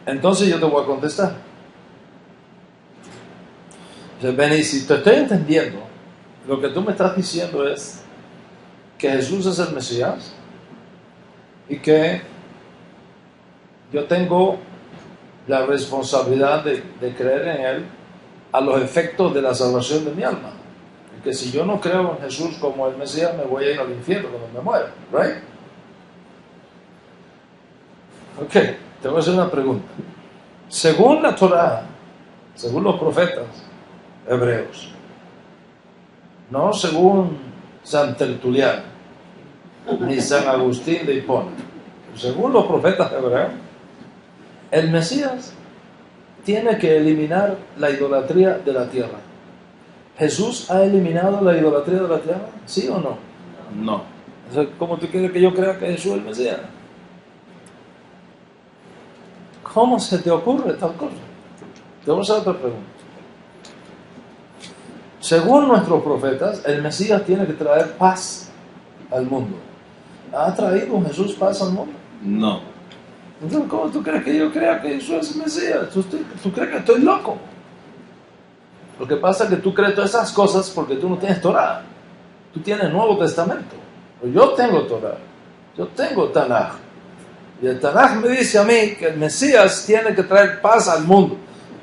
Entonces yo te voy a contestar. Dice, Benny, si te estoy entendiendo, lo que tú me estás diciendo es que Jesús es el Mesías y que yo tengo la responsabilidad de creer en Él a los efectos de la salvación de mi alma. Y que si yo no creo en Jesús como el Mesías, me voy a ir al infierno cuando me muera. ¿Right? Ok, te voy a hacer una pregunta. Según la Torá, según los profetas hebreos, no según San Tertuliano ni San Agustín de Hipona, según los profetas hebreos, el Mesías tiene que eliminar la idolatría de la tierra. ¿Jesús ha eliminado la idolatría de la tierra? ¿Sí o no? No. Entonces, ¿cómo tú quieres que yo crea que Jesús es el Mesías? ¿Cómo se te ocurre tal cosa? Te voy a hacer otra pregunta. Según nuestros profetas, el Mesías tiene que traer paz al mundo. ¿Ha traído Jesús paz al mundo? No. Entonces, ¿cómo tú crees que yo crea que Jesús es el Mesías? ¿Tú crees que estoy loco? Lo que pasa es que tú crees todas esas cosas porque tú no tienes Torah. Tú tienes Nuevo Testamento. Pero yo tengo Torah. Yo tengo Tanaj. Y el Tanaj me dice a mí que el Mesías tiene que traer paz al mundo.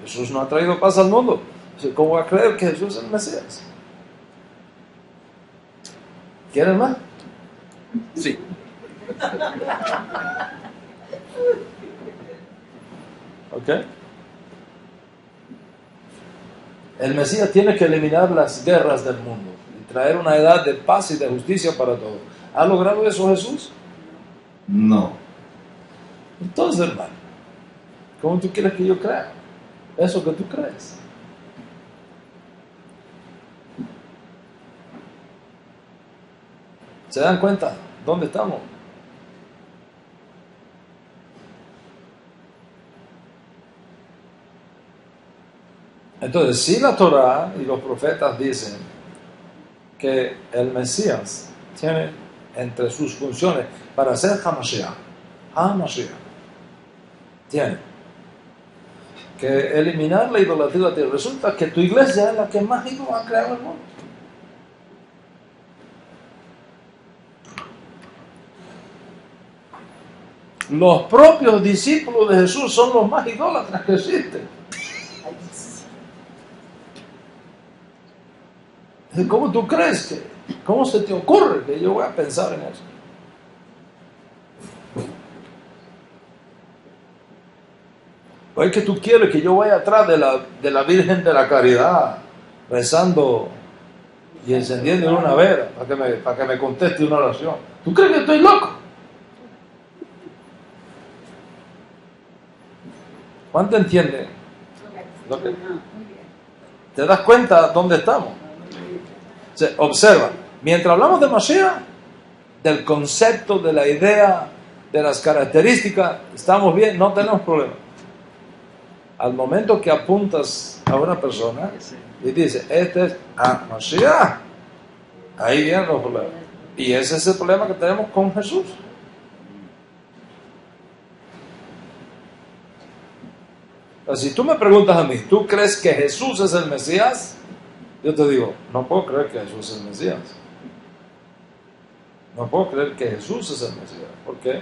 Jesús no ha traído paz al mundo. ¿Cómo va a creer que Jesús es el Mesías? ¿Quieren más? Sí. ¿Ok? El Mesías tiene que eliminar las guerras del mundo y traer una edad de paz y de justicia para todos. ¿Ha logrado eso Jesús? No. Entonces, hermano, ¿cómo tú quieres que yo crea eso que tú crees? ¿Se dan cuenta? ¿Dónde estamos? Entonces, si la Torah y los profetas dicen que el Mesías tiene entre sus funciones para ser Hamashiach, tiene que eliminar la idolatría de la tierra. Resulta que tu iglesia es la que más ídolos ha creado en el mundo. Los propios discípulos de Jesús son los más idólatras que existen. ¿Cómo tú crees que? ¿Cómo se te ocurre que yo voy a pensar en eso? ¿O es que tú quieres que yo vaya atrás de la Virgen de la Caridad, rezando y encendiendo una vela para que me conteste una oración? ¿Tú crees que estoy loco? ¿Cuánto entiende? ¿Te das cuenta dónde estamos? Observa, mientras hablamos de Mashiach, del concepto, de la idea, de las características, estamos bien, no tenemos problema. Al momento que apuntas a una persona y dices, este es Mashiach, ahí vienen los problemas. Y ese es el problema que tenemos con Jesús. Si tú me preguntas a mí, ¿tú crees que Jesús es el Mesías? Yo te digo, no puedo creer que Jesús es el Mesías. No puedo creer que Jesús es el Mesías. ¿Por qué?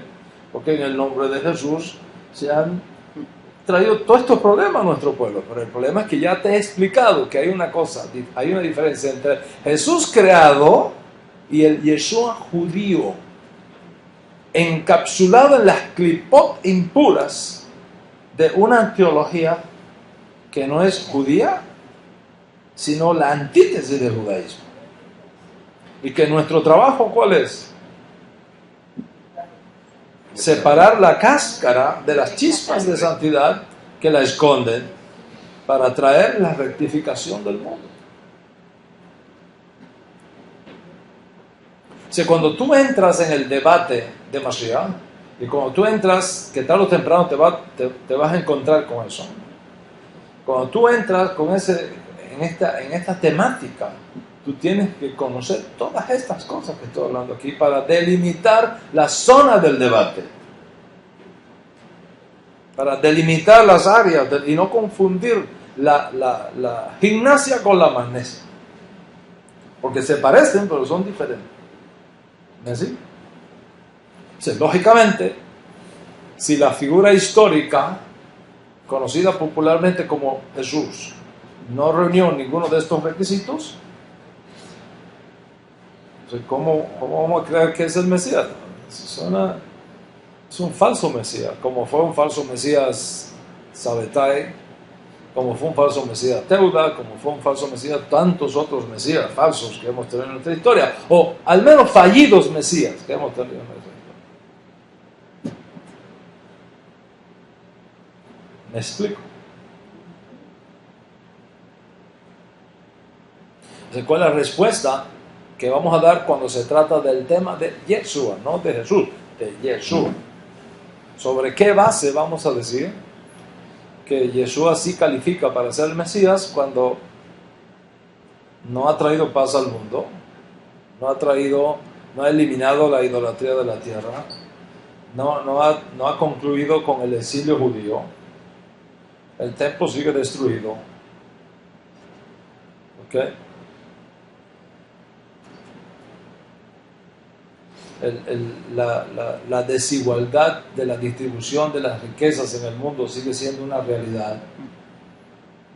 Porque en el nombre de Jesús se han traído todos estos problemas a nuestro pueblo. Pero el problema es que ya te he explicado que hay una cosa, hay una diferencia entre Jesús creado y el Yeshua judío, encapsulado en las clipot impuras de una teología que no es judía, sino la antítesis del judaísmo. Y que nuestro trabajo, ¿cuál es? Separar la cáscara de las chispas de santidad que la esconden para traer la rectificación del mundo. O sea, cuando tú entras en el debate de Mashiach, y cuando tú entras, que tarde o temprano te vas a encontrar con eso. Cuando tú entras con en esta temática, tú tienes que conocer todas estas cosas que estoy hablando aquí para delimitar la zona del debate. Para delimitar las áreas y no confundir la gimnasia con la magnesia. Porque se parecen, pero son diferentes. ¿No es así? O sea, lógicamente, si la figura histórica, conocida popularmente como Jesús, no reunió ninguno de estos requisitos, entonces, ¿cómo vamos a creer que es el Mesías? Es un falso Mesías, como fue un falso Mesías Sabetai, como fue un falso Mesías Teuda, como fue un falso Mesías tantos otros Mesías falsos que hemos tenido en nuestra historia, o al menos fallidos Mesías que hemos tenido en nuestra historia. ¿Me explico? Entonces, ¿cuál es la respuesta que vamos a dar cuando se trata del tema de Yeshua, no de Jesús, de Yeshua? ¿Sobre qué base vamos a decir que Yeshua sí califica para ser el Mesías cuando no ha traído paz al mundo, no ha eliminado la idolatría de la tierra, no ha concluido con el exilio judío, el templo sigue destruido? ¿Ok? La desigualdad de la distribución de las riquezas en el mundo sigue siendo una realidad.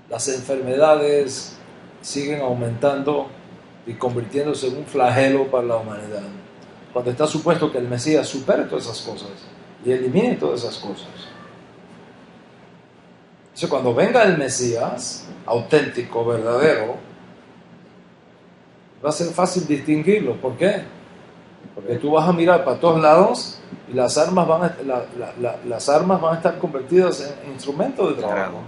Las enfermedades siguen aumentando y convirtiéndose en un flagelo para la humanidad, cuando está supuesto que el Mesías supere todas esas cosas y elimine todas esas cosas. Entonces, cuando venga el Mesías auténtico, verdadero, va a ser fácil distinguirlo. ¿Por qué? Porque tú vas a mirar para todos lados y las armas van a estar convertidas en instrumentos de trabajo.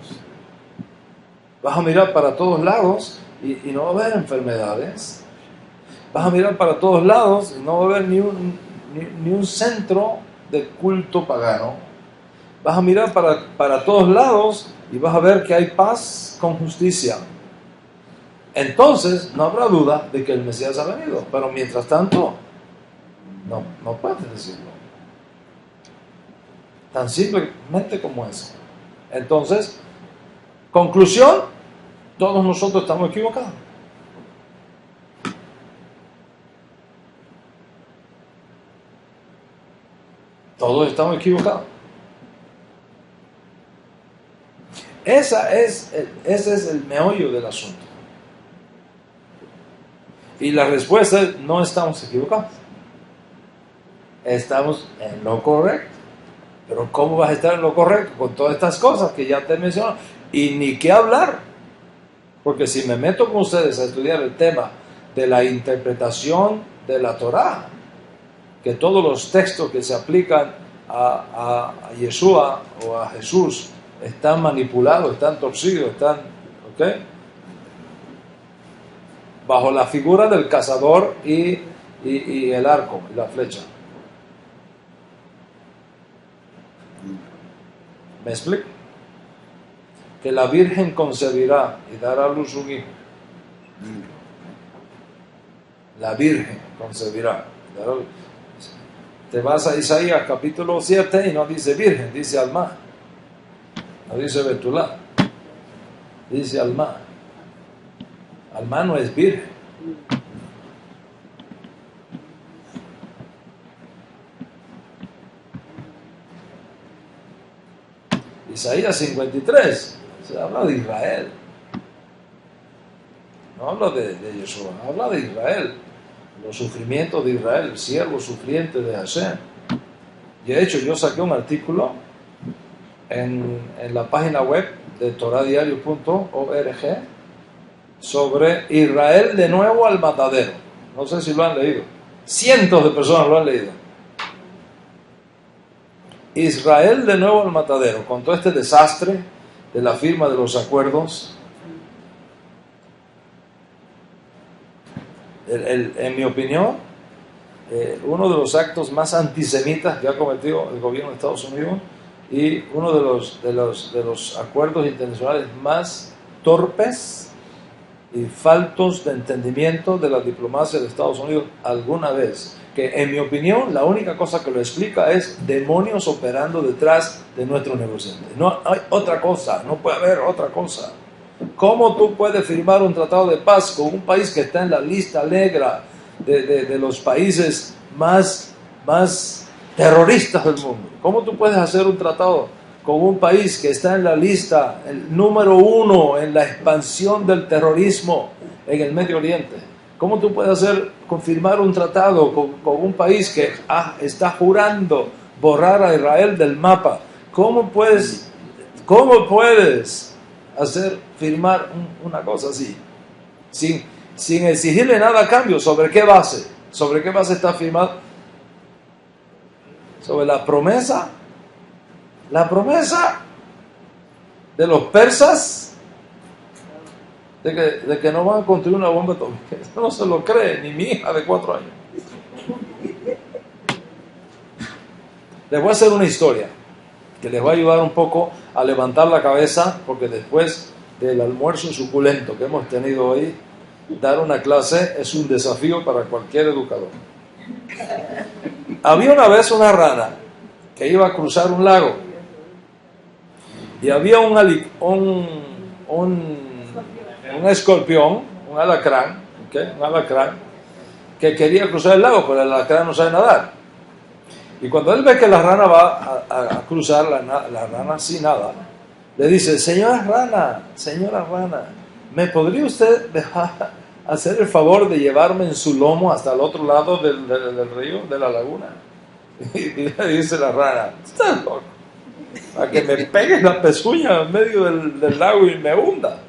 Vas a mirar para todos lados y no va a haber enfermedades. Vas a mirar para todos lados y no va a haber ni un centro de culto pagano. Vas a mirar para todos lados y vas a ver que hay paz con justicia. Entonces no habrá duda de que el Mesías ha venido. Pero mientras tanto, no puedes decirlo. Tan simplemente como eso. Entonces, conclusión, todos nosotros estamos equivocados. Todos estamos equivocados. Ese es el meollo del asunto. Y la respuesta es: no estamos equivocados. Estamos en lo correcto. Pero ¿cómo vas a estar en lo correcto con todas estas cosas que ya te mencioné? Y ni qué hablar. Porque si me meto con ustedes a estudiar el tema de la interpretación de la Torá, que todos los textos que se aplican a Yeshua o a Jesús están manipulados, están torcidos, ¿ok? Bajo la figura del cazador y el arco y la flecha. ¿Me explico? Que la Virgen concebirá y dará a luz un hijo. La Virgen concebirá. Te vas a Isaías capítulo 7 y no dice Virgen, dice Alma. No dice Betulá, dice Alma. Alma no es virgen. Isaías 53 se habla de Israel, no habla de Yeshua, habla de Israel, los sufrimientos de Israel, el siervo sufriente de Hashem. Y de hecho yo saqué un artículo en la página web de toradiario.org sobre Israel de nuevo al matadero. No sé si lo han leído, cientos de personas lo han leído. Israel de nuevo al matadero, con todo este desastre de la firma de los acuerdos. En mi opinión, uno de los actos más antisemitas que ha cometido el gobierno de Estados Unidos y uno de los acuerdos internacionales más torpes y faltos de entendimiento de la diplomacia de Estados Unidos alguna vez, que en mi opinión la única cosa que lo explica es demonios operando detrás de nuestros negociantes. No hay otra cosa, no puede haber otra cosa. ¿Cómo tú puedes firmar un tratado de paz con un país que está en la lista negra de los países más terroristas del mundo? ¿Cómo tú puedes hacer un tratado con un país que está en la lista, el número 1 en la expansión del terrorismo en el Medio Oriente? ¿Cómo tú puedes confirmar un tratado con un país que está jurando borrar a Israel del mapa? ¿Cómo puedes firmar una cosa así sin exigirle nada a cambio? ¿Sobre qué base? ¿Sobre qué base está firmado? Sobre la promesa de los persas de que no van a construir una bomba atómica. Eso no se lo cree ni mi hija de 4 años. Les voy a hacer una historia que les va a ayudar un poco a levantar la cabeza, porque después del almuerzo suculento que hemos tenido hoy, dar una clase es un desafío para cualquier educador. Había una vez una rana que iba a cruzar un lago y había un escorpión, un alacrán, que quería cruzar el lago, pero el alacrán no sabe nadar. Y cuando él ve que la rana va a cruzar, la rana sin nada, le dice: señora rana, ¿me podría usted dejar hacer el favor de llevarme en su lomo hasta el otro lado del río, de la laguna? Y le dice la rana: ¿estás loco? Para que me pegues la pezuña en medio del lago y me hunda.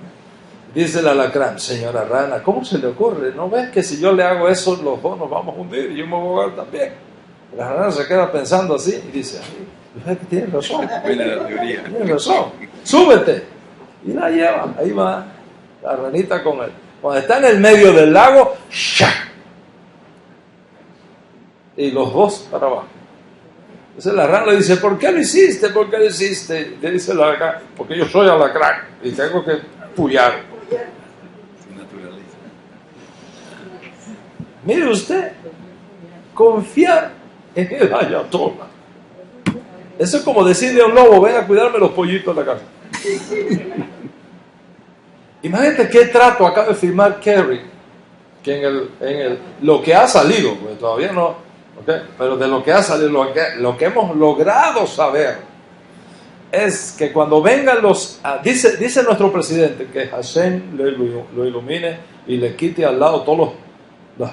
Dice el alacrán: señora rana, ¿cómo se le ocurre? ¿No ves que si yo le hago eso, los dos nos vamos a hundir y yo me voy a ahogar también? La rana se queda pensando así y dice: ay, tienes razón, tienes razón, súbete. Y la lleva, ahí va la ranita con él. Cuando está en el medio del lago, ¡shac! Y los dos para abajo. Entonces la rana le dice: ¿por qué lo hiciste? ¿Por qué lo hiciste? Le dice el alacrán: porque yo soy alacrán y tengo que puyar. Mire usted, confiar en el ayatollah. Eso es como decirle a un lobo: ven a cuidarme los pollitos de la casa. Imagínate qué trato acaba de firmar Kerry, que lo que ha salido, porque todavía no, ¿okay? Pero de lo que ha salido, lo que hemos logrado saber es que cuando vengan dice nuestro presidente que Hashem lo ilumine y le quite al lado todos los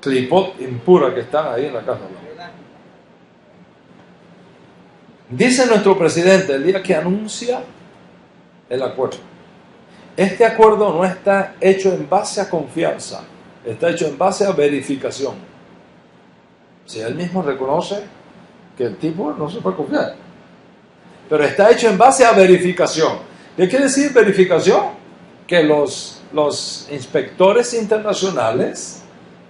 clipot impuras que están ahí en la casa. Dice nuestro presidente el día que anuncia el acuerdo: este acuerdo no está hecho en base a confianza, está hecho en base a verificación. Si él mismo reconoce que el tipo no se puede confiar, pero está hecho en base a verificación. ¿Qué quiere decir verificación? Que los inspectores internacionales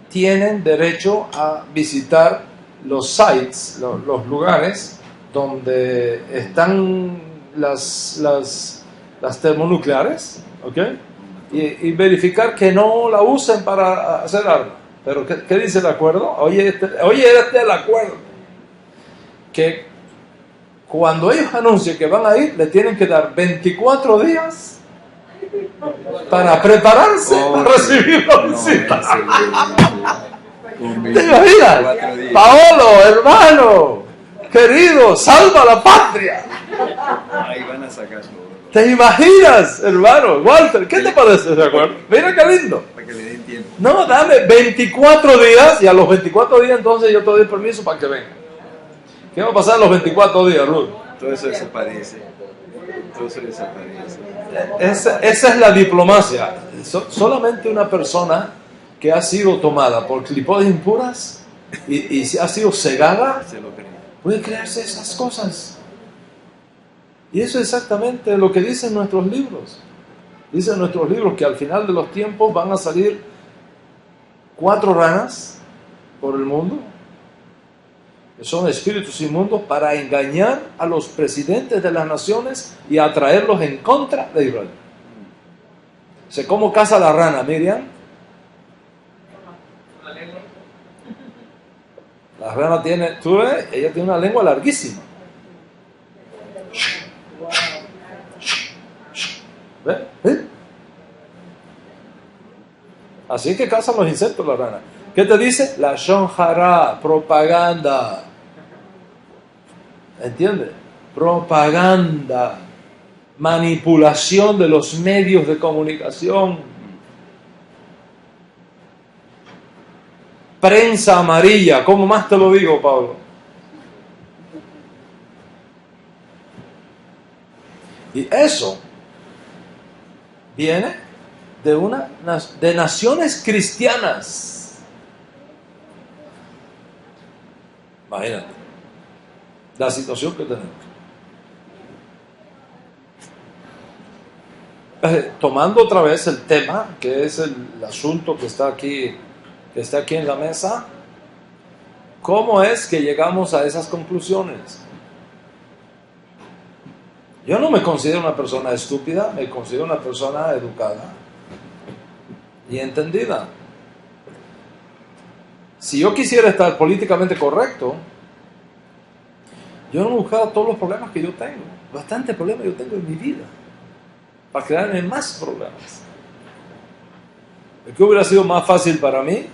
tienen derecho a visitar los sites, los lugares donde están las termonucleares, ¿ok? Y verificar que no la usen para hacer armas. Pero ¿qué dice el acuerdo? Oye, este el acuerdo. Que cuando ellos anuncien que van a ir, le tienen que dar 24 días para prepararse para recibir la visita. ¿Te imaginas? Paolo, hermano, querido, salva la patria. Ahí van a sacar todo. ¿Te imaginas, hermano? Walter, ¿qué te parece ese acuerdo? Mira qué lindo. Para que le den tiempo. No, dame 24 días y a los 24 días entonces yo te doy permiso para que venga. ¿Qué va a pasar en los 24 días, Ruth? Todo eso desaparece. Todo eso desaparece. Esa es la diplomacia. Solamente una persona que ha sido tomada por clipotes impuras y ha sido cegada Se lo creen. puede crearse esas cosas. Y eso es exactamente lo que dicen nuestros libros. Dicen nuestros libros que al final de los tiempos van a salir 4 ranas por el mundo, que son espíritus inmundos, para engañar a los presidentes de las naciones y atraerlos en contra de Israel. ¿Cómo caza la rana, Miriam? La rana tiene, tú ves, ella tiene una lengua larguísima. ¿Ve? ¿Eh? Así que cazan los insectos la rana. ¿Qué te dice? La shonjara, propaganda. ¿Entiendes? Propaganda. Manipulación de los medios de comunicación. Prensa amarilla. ¿Cómo más te lo digo, Pablo? Y eso viene de naciones cristianas. Imagínate la situación que tenemos. Tomando otra vez el tema, que es el asunto que está aquí en la mesa, ¿cómo es que llegamos a esas conclusiones? Yo no me considero una persona estúpida, me considero una persona educada y entendida. Si yo quisiera estar políticamente correcto, yo no buscaba todos los problemas que yo tengo. Bastantes problemas yo tengo en mi vida, para crearme más problemas. ¿Qué hubiera sido más fácil para mí?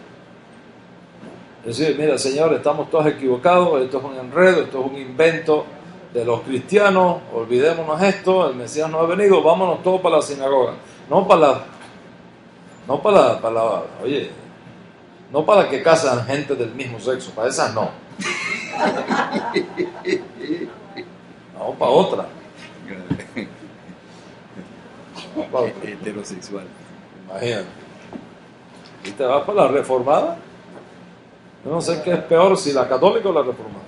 Decir, mira, Señor, estamos todos equivocados, esto es un enredo, esto es un invento de los cristianos, olvidémonos esto, el Mesías no ha venido, vámonos todos para la sinagoga. No para que casan gente del mismo sexo, para esas no. No, para otra. No, para otra. Heterosexual. Imagínate. ¿Y te vas para la reformada? Yo no sé qué es peor, si la católica o la reformada.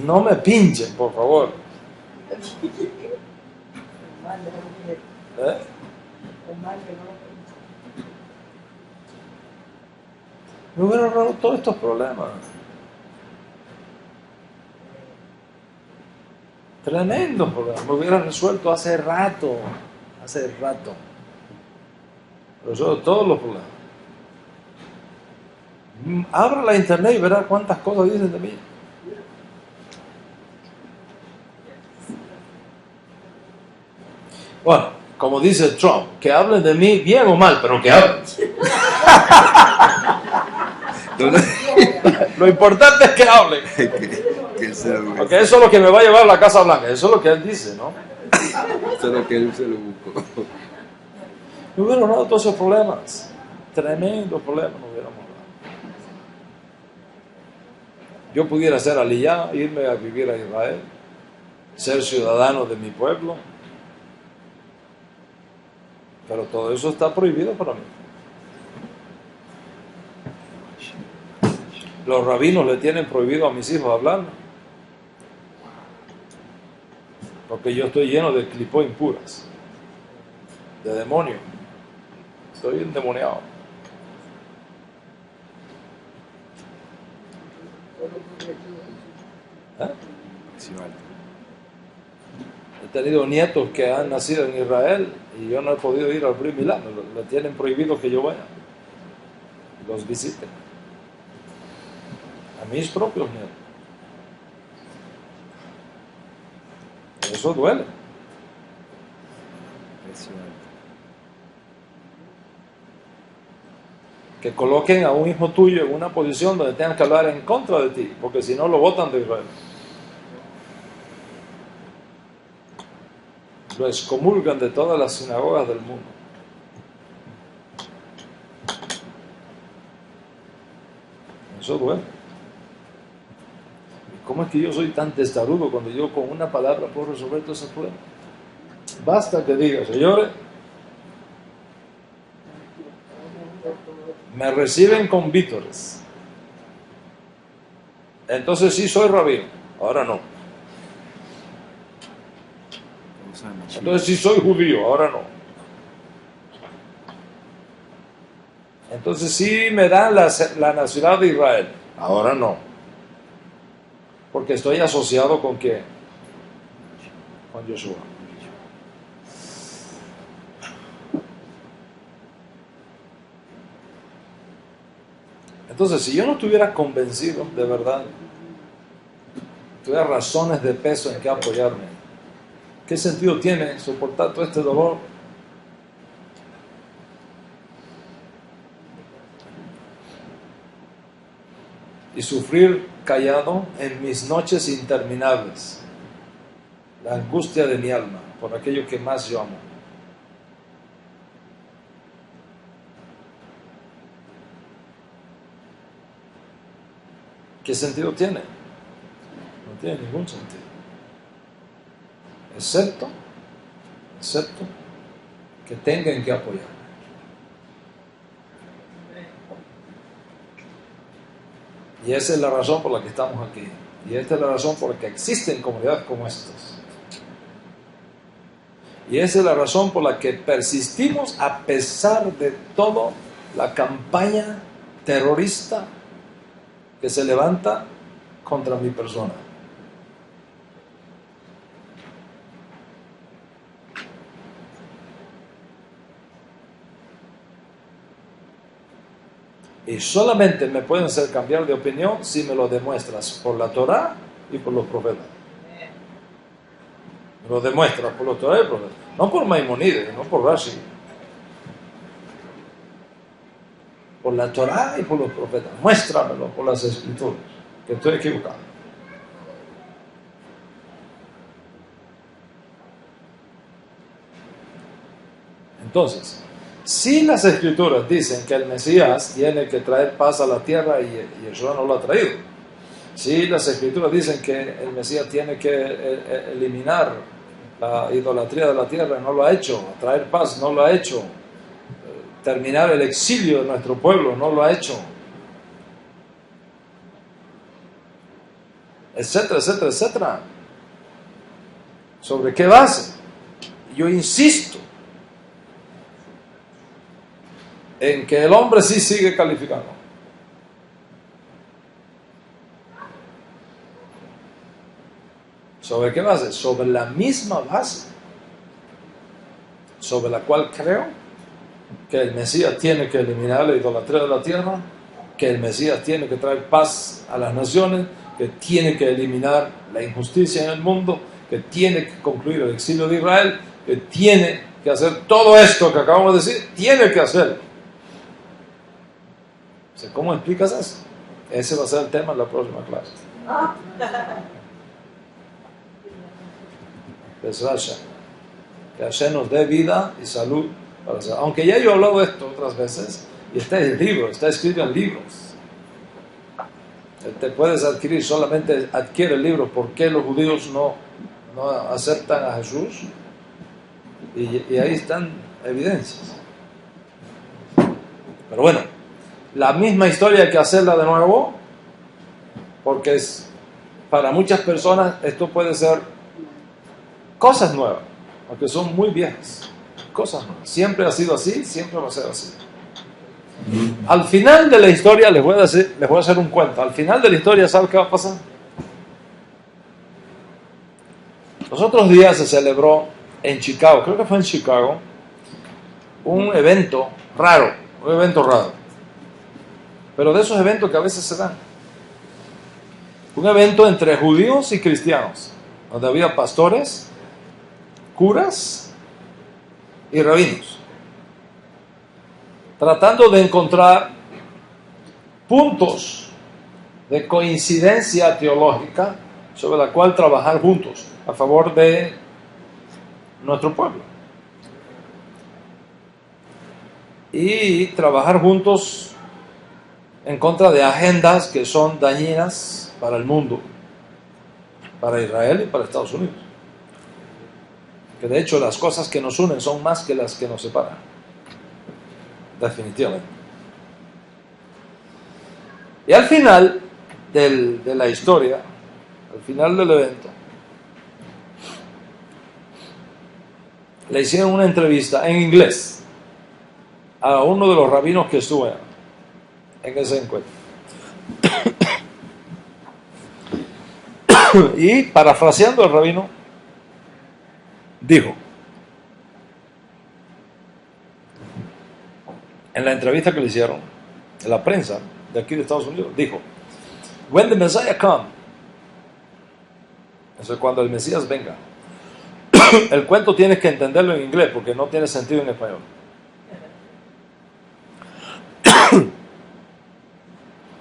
No me pinchen, por favor. ¿Eh? Me hubiera ahorrado todos estos problemas. Tremendo problema. Me hubiera resuelto hace rato. Resuelto todos los problemas. Abra la internet y verá cuántas cosas dicen de mí. Bueno, como dice Trump, que hablen de mí bien o mal, pero que hablen. Lo importante es que hablen. Que él se lo busque. Porque eso es lo que me va a llevar a la Casa Blanca. Eso es lo que él dice, ¿no? Solo que él se lo buscó. Me hubieran ahorrado todos esos problemas. Tremendos problemas me hubieran ahorrado. Yo pudiera ser aliyá, irme a vivir a Israel, ser ciudadano de mi pueblo. Pero todo eso está prohibido para mí. Los rabinos le tienen prohibido a mis hijos hablarme. Porque yo estoy lleno de clipó impuras, de demonio. Estoy endemoniado. ¿Eh? He tenido nietos que han nacido en Israel y yo no he podido ir al Brit Milá. Le tienen prohibido que yo vaya, los visite. A mis propios nietos. Eso duele. Que coloquen a un hijo tuyo en una posición donde tengan que hablar en contra de ti, porque si no lo botan de Israel. Lo excomulgan de todas las sinagogas del mundo. Eso duele. ¿Cómo es que yo soy tan testarudo cuando yo con una palabra puedo resolver todos esos problemas? Basta que diga, señores, me reciben con vítores. Entonces sí soy rabino, ahora no. Entonces sí soy judío, ahora no. Entonces sí me dan la nacionalidad de Israel, ahora no. Porque estoy asociado con ¿qué? Con Yeshua. Entonces, si yo no estuviera convencido de verdad tuviera razones de peso en que apoyarme, ¿qué sentido tiene soportar todo este dolor? Y sufrir callado en mis noches interminables, la angustia de mi alma por aquello que más yo amo. ¿Qué sentido tiene? No tiene ningún sentido. Excepto que tengan que apoyarme. Y esa es la razón por la que estamos aquí. Y esta es la razón por la que existen comunidades como estas. Y esa es la razón por la que persistimos a pesar de toda la campaña terrorista que se levanta contra mi persona. Y solamente me pueden hacer cambiar de opinión si me lo demuestras por la Torah y por los profetas. Me lo demuestras por la Torah y por los profetas. No por Maimonides, no por Rashi. Por la Torah y por los profetas. Muéstramelo por las Escrituras, que estoy equivocado. Entonces, si las Escrituras dicen que el Mesías tiene que traer paz a la tierra y Yeshua no lo ha traído, si las Escrituras dicen que el Mesías tiene que eliminar la idolatría de la tierra, no lo ha hecho, traer paz, no lo ha hecho, terminar el exilio de nuestro pueblo, no lo ha hecho, etcétera, etcétera, etcétera. ¿Sobre qué base? Yo insisto en que el hombre sí sigue calificando. ¿Sobre qué base? Sobre la misma base sobre la cual creo que el Mesías tiene que eliminar la idolatría de la tierra, que el Mesías tiene que traer paz a las naciones, que tiene que eliminar la injusticia en el mundo, que tiene que concluir el exilio de Israel, que tiene que hacer todo esto que acabamos de decir, tiene que hacerlo. ¿Cómo explicas eso? Ese va a ser el tema en la próxima clase. Que Hashem nos dé vida y salud para hacer. Aunque ya yo he hablado de esto otras veces, y está en el libro, está escrito en libros. Te puedes adquirir, solamente adquiere el libro. ¿Por qué los judíos no aceptan a Jesús? Y ahí están evidencias. Pero bueno, la misma historia hay que hacerla de nuevo, porque para muchas personas esto puede ser cosas nuevas, aunque son muy viejas, cosas nuevas. Siempre ha sido así, siempre va a ser así. Al final de la historia, les voy a hacer un cuento. Al final de la historia, ¿sabes qué va a pasar? Los otros días se celebró en Chicago, creo que fue en Chicago, un evento raro, pero de esos eventos que a veces se dan. Un evento entre judíos y cristianos, donde había pastores, curas y rabinos, tratando de encontrar puntos de coincidencia teológica sobre la cual trabajar juntos a favor de nuestro pueblo y trabajar juntos en contra de agendas que son dañinas para el mundo, para Israel y para Estados Unidos, que de hecho las cosas que nos unen son más que las que nos separan, definitivamente. Y al final de la historia, al final del evento, le hicieron una entrevista en inglés a uno de los rabinos que estuvo en ese encuentro. Y parafraseando al rabino, dijo, en la entrevista que le hicieron, en la prensa de aquí de Estados Unidos, dijo, when the Messiah comes, Eso es cuando el Mesías venga. El cuento tienes que entenderlo en inglés porque no tiene sentido en español.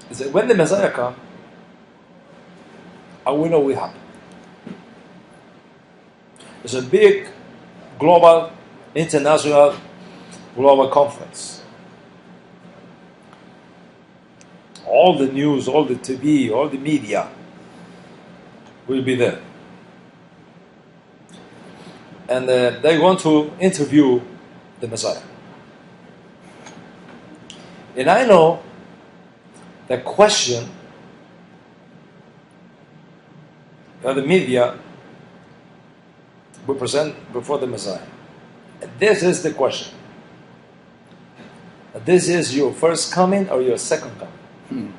Dice, when the Messiah comes, I will know what happen. It's a big global, international, global conference. All the news, all the TV, all the media will be there. And they want to interview the Messiah. And I know the question that the media will present before the Messiah. And this is the question. This is your first coming or your second coming?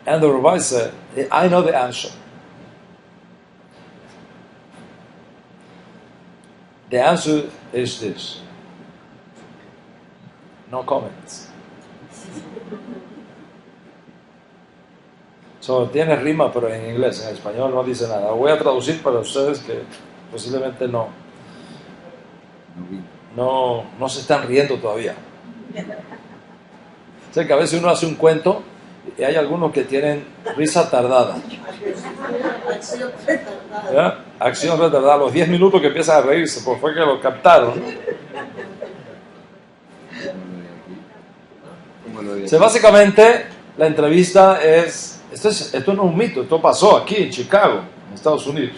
And the rabbi said, I know the answer. The answer is this. No comments. So, tiene rima, pero en inglés, en español no dice nada. Voy a traducir para ustedes que posiblemente no se están riendo todavía. Sé que a veces uno hace un cuento y hay algunos que tienen risa tardada. ¿Ya? Acción retardada. A los 10 minutos que empiezan a reírse, pues fue que lo captaron. Básicamente, la entrevista es... Esto no es un mito, esto pasó aquí en Chicago, en Estados Unidos.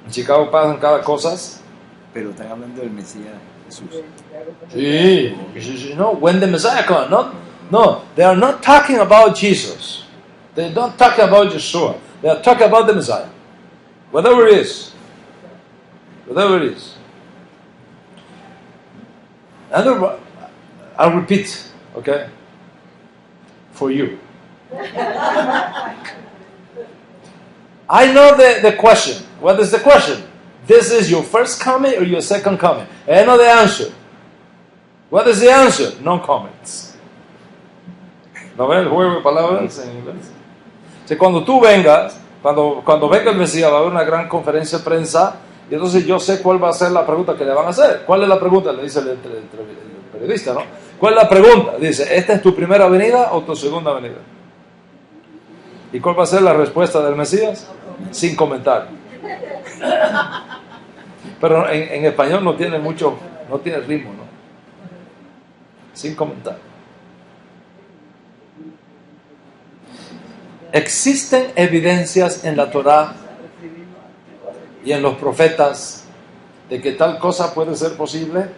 En Chicago pasan cada cosas. Pero están hablando del Mesías Jesús. Sí. No, when the Messiah comes, no, they are not talking about Jesus. They're not talking about Yeshua. They are talking about the Messiah. Whatever it is. And I'll repeat, okay, for you. I know the question. What is the question? This is your first coming or your second coming? I know the answer. What is the answer? No comments. ¿No ven el juego de palabras en inglés? O sea, cuando tú vengas, cuando venga el Mesías, va a haber una gran conferencia de prensa y entonces yo sé cuál va a ser la pregunta que le van a hacer. ¿Cuál es la pregunta? Le dice el periodista, ¿no? ¿Cuál es la pregunta? Dice, ¿esta es tu primera venida o tu segunda venida? ¿Y cuál va a ser la respuesta del Mesías? Sin comentario. Pero en español no tiene ritmo, ¿no? Sin comentario. Existen evidencias en la Torá y en los profetas de que tal cosa puede ser posible.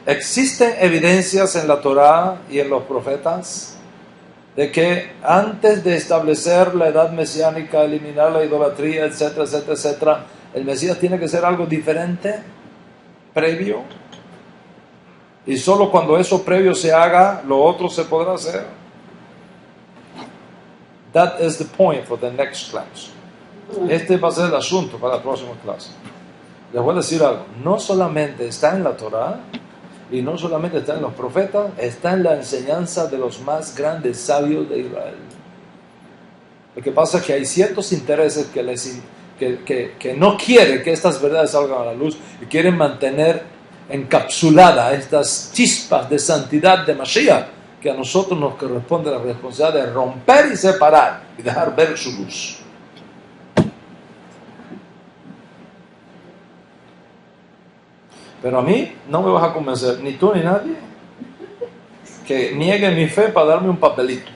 Existen evidencias en la Torá y en los profetas de que antes de establecer la edad mesiánica, eliminar la idolatría, etcétera, etcétera, etcétera, el Mesías tiene que ser algo diferente, previo, y solo cuando eso previo se haga, lo otro se podrá hacer. That is the point for the next class. Este va a ser el asunto para la próxima clase. Les voy a decir algo, no solamente está en la Torá, y no solamente está en los profetas, está en la enseñanza de los más grandes sabios de Israel. Lo que pasa es que hay ciertos intereses que no quieren que estas verdades salgan a la luz y quieren mantener encapsuladas estas chispas de santidad de Mashiach, que a nosotros nos corresponde la responsabilidad de romper y separar y dejar ver su luz. Pero a mí no me vas a convencer, ni tú ni nadie, que niegue mi fe para darme un papelito.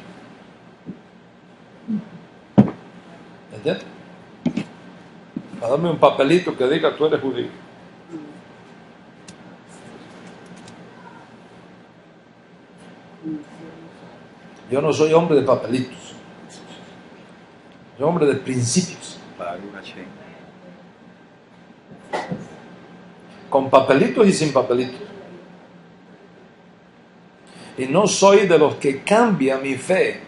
¿Entiendes? Para darme un papelito que diga tú eres judío. Yo no soy hombre de papelitos. Soy hombre de principios. Con papelitos y sin papelitos. Y no soy de los que cambia mi fe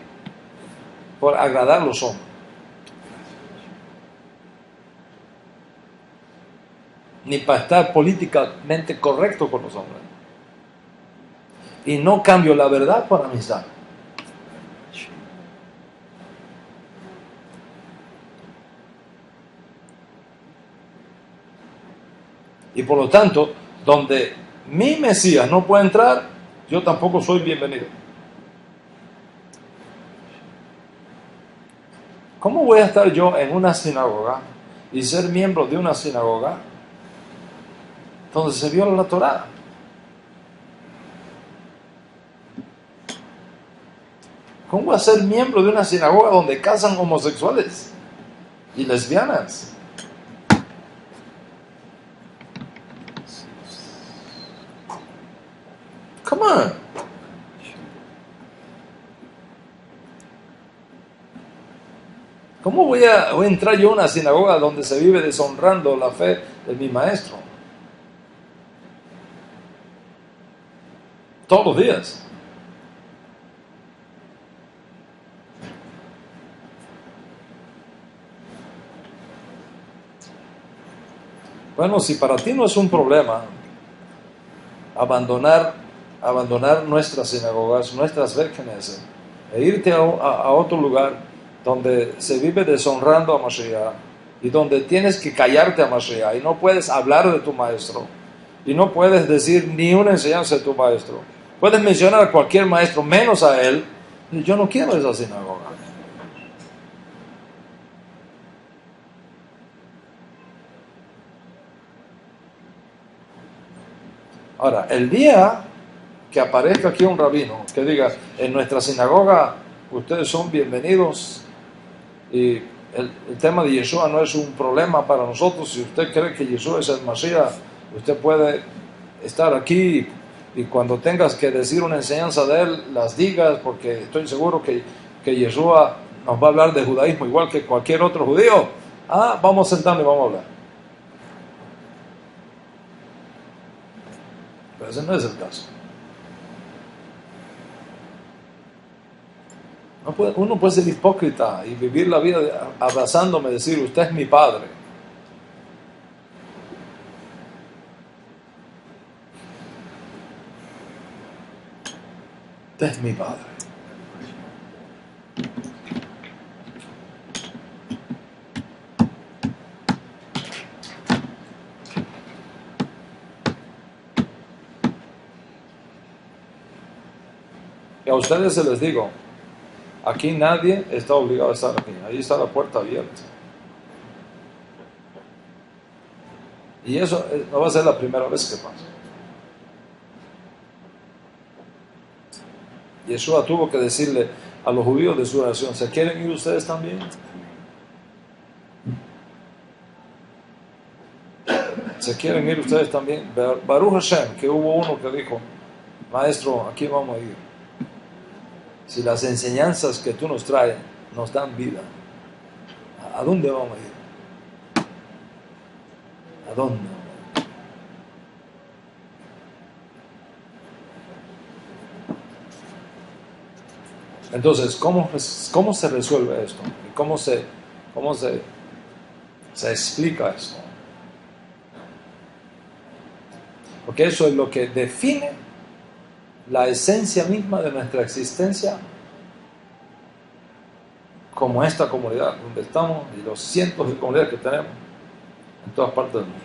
por agradar a los hombres. Ni para estar políticamente correcto con los hombres. Y no cambio la verdad por amistad. Y por lo tanto, donde mi Mesías no puede entrar, yo tampoco soy bienvenido. ¿Cómo voy a estar yo en una sinagoga y ser miembro de una sinagoga donde se viola la Torá? ¿Cómo voy a ser miembro de una sinagoga donde casan homosexuales y lesbianas? Come on. ¿Cómo voy a entrar yo a una sinagoga donde se vive deshonrando la fe de mi maestro? Todos los días. Bueno, si para ti no es un problema abandonar nuestras sinagogas, nuestras vírgenes, e irte a otro lugar donde se vive deshonrando a Mashiach y donde tienes que callarte a Mashiach y no puedes hablar de tu maestro y no puedes decir ni una enseñanza de tu maestro. Puedes mencionar a cualquier maestro menos a él. Yo no quiero esa sinagoga. Ahora, el día que aparezca aquí un rabino que diga, en nuestra sinagoga ustedes son bienvenidos y el tema de Yeshua no es un problema para nosotros, si usted cree que Yeshua es el Mashiach, usted puede estar aquí y cuando tengas que decir una enseñanza de él, las digas, porque estoy seguro que Yeshua nos va a hablar de judaísmo igual que cualquier otro judío. Vamos a sentarnos y vamos a hablar. Pero ese no es el caso. Uno puede ser hipócrita y vivir la vida abrazándome, decir, usted es mi padre. Usted es mi padre. Y a ustedes se les digo, aquí nadie está obligado a estar aquí. Ahí está la puerta abierta. Y eso no va a ser la primera vez que pasa. Yeshua tuvo que decirle a los judíos de su nación, ¿se quieren ir ustedes también? ¿Se quieren ir ustedes también? Baruch Hashem, que hubo uno que dijo, maestro, aquí vamos a ir. Si las enseñanzas que tú nos traes nos dan vida, ¿a dónde vamos a ir? ¿A dónde? Entonces, ¿cómo se resuelve esto? ¿Y cómo se explica esto? Porque eso es lo que define la esencia misma de nuestra existencia como esta comunidad donde estamos y los cientos de comunidades que tenemos en todas partes del mundo.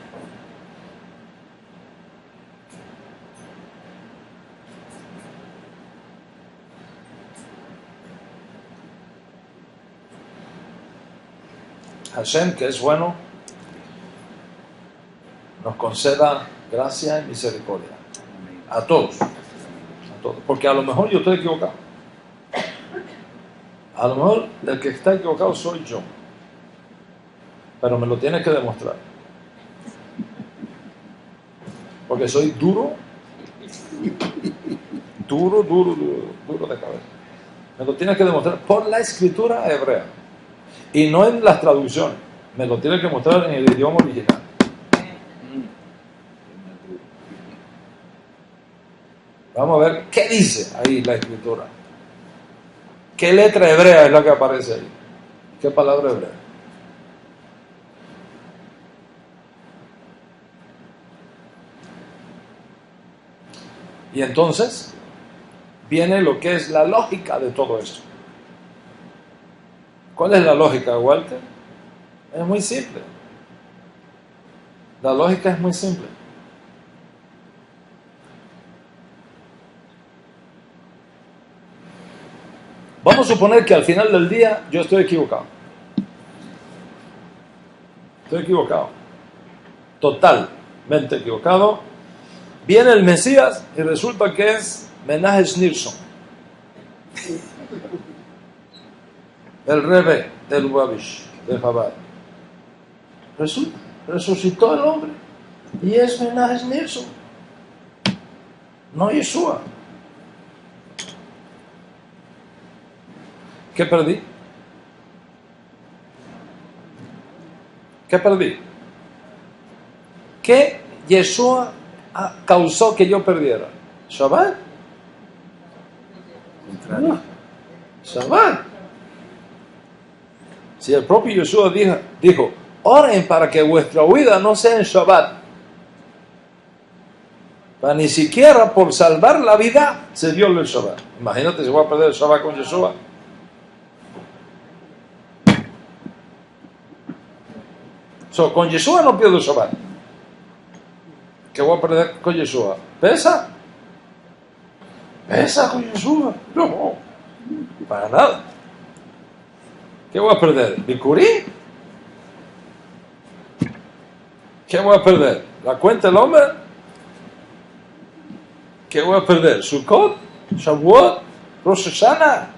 Hashem, que es bueno, nos conceda gracia y misericordia a todos, porque a lo mejor yo estoy equivocado, a lo mejor el que está equivocado soy yo, pero me lo tiene que demostrar, porque soy duro de cabeza. Me lo tiene que demostrar por la escritura hebrea y no en las traducciones, me lo tiene que mostrar en el idioma original. Vamos a ver qué dice ahí la escritura. ¿Qué letra hebrea es la que aparece ahí? ¿Qué palabra hebrea? Y entonces viene lo que es la lógica de todo esto. ¿Cuál es la lógica, Walter? Es muy simple. La lógica es muy simple. Vamos a suponer que al final del día yo estoy equivocado. Estoy equivocado. Totalmente equivocado. Viene el Mesías y resulta que es Menachem Schneerson, el Rebbe del Lubavitch, de Chabad. Resucitó el hombre y es Menachem Schneerson, no Yeshua. ¿Qué perdí? ¿Qué perdí? ¿Qué Yeshua causó que yo perdiera? ¿Shabbat? No. Shabbat. Si el propio Yeshua dijo, oren para que vuestra huida no sea en Shabbat. Para ni siquiera por salvar la vida se dio el Shabbat. Imagínate si voy a perder el Shabbat con Yeshua. Con Yeshua no pierdo el Shabbat. ¿Qué voy a perder con Yeshua? ¿Pesa? ¿Pesa con Yeshua? No, para nada. ¿Qué voy a perder? ¿Bikurí? ¿Qué voy a perder? ¿La cuenta del hombre? ¿Qué voy a perder? ¿Sukkot? ¿Shavuot? ¿Rosh Hashanah?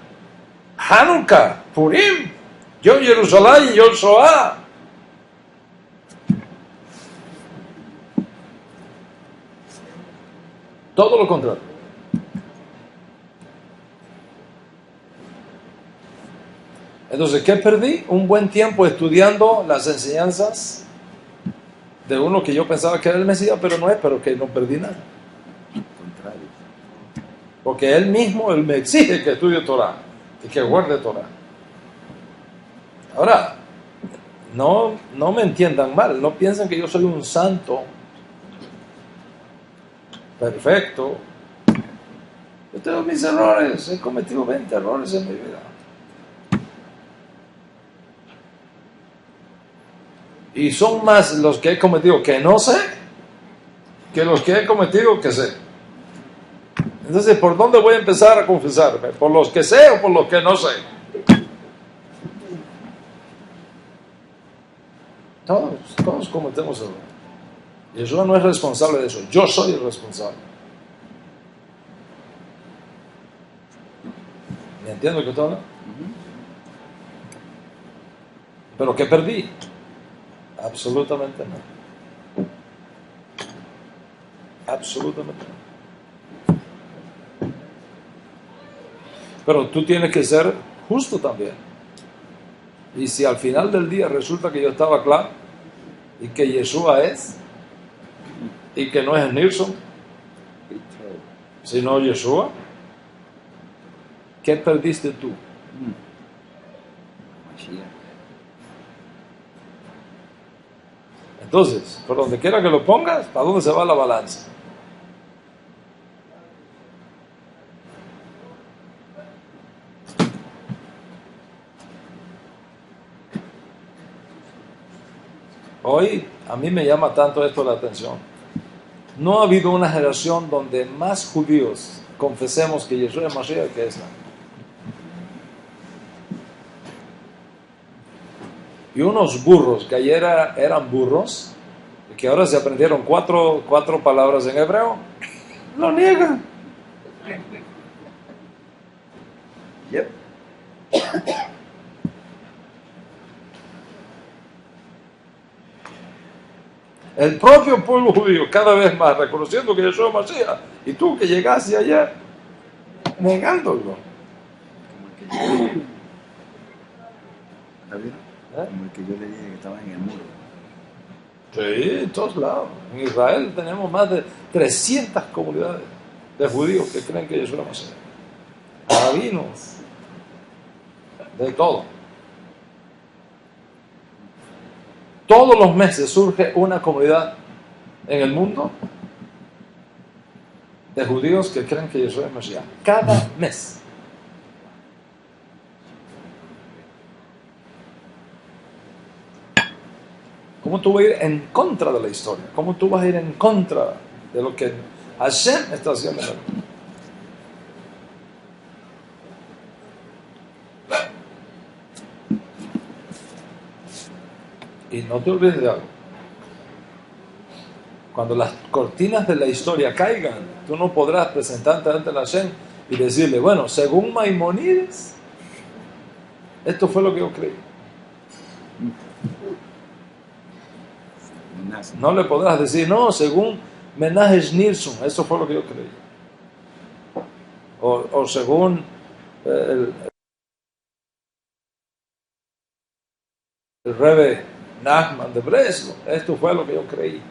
¿Hanukkah? ¿Purim? ¿Yom Jerusalén y Yom Shoah? Todo lo contrario. Entonces, ¿qué perdí? Un buen tiempo estudiando las enseñanzas de uno que yo pensaba que era el Mesías, pero no es, pero que no perdí nada. Contrario. Porque él me exige que estudie Torah y que guarde Torah. Ahora, no me entiendan mal, no piensen que yo soy un santo perfecto. Yo tengo mis errores, he cometido 20 errores en mi vida. Y son más los que he cometido que no sé, que los que he cometido que sé. Entonces, ¿por dónde voy a empezar a confesarme? ¿Por los que sé o por los que no sé? Todos cometemos errores. Yeshua no es responsable de eso, yo soy el responsable. ¿Me entiendo que todo? ¿Pero qué perdí? Absolutamente no. Absolutamente no. Pero tú tienes que ser justo también. Y si al final del día resulta que yo estaba claro y que Yeshua es y que no es Nilsson, sino Yeshua, ¿qué perdiste tú? Entonces, por donde quiera que lo pongas, ¿para dónde se va la balanza? Hoy a mí me llama tanto esto la atención. No ha habido una generación donde más judíos confesemos que Yeshua es Mashiach que esta. Y unos burros que ayer eran burros y que ahora se aprendieron cuatro palabras en hebreo, lo niegan. Yep. El propio pueblo judío cada vez más reconociendo que Yeshua es Mashiach, y tú que llegaste ayer negándolo. ¿Está bien? Como el que yo le dije que estaba en el muro. Sí, en todos lados. En Israel tenemos más de 300 comunidades de judíos que creen que Yeshua es Mashiach. Rabinos, de todo. Todos los meses surge una comunidad en el mundo de judíos que creen que Yeshua es Mashiach. Cada mes. ¿Cómo tú vas a ir en contra de la historia? ¿Cómo tú vas a ir en contra de lo que Hashem está haciendo? Y no te olvides de algo. Cuando las cortinas de la historia caigan, tú no podrás presentarte ante la Hashem y decirle, bueno, según Maimonides, esto fue lo que yo creí. No le podrás decir, no, según Menahem Nilsson, eso fue lo que yo creí. O según el Rebbe Nachman de Breslov, esto fue lo que yo creí.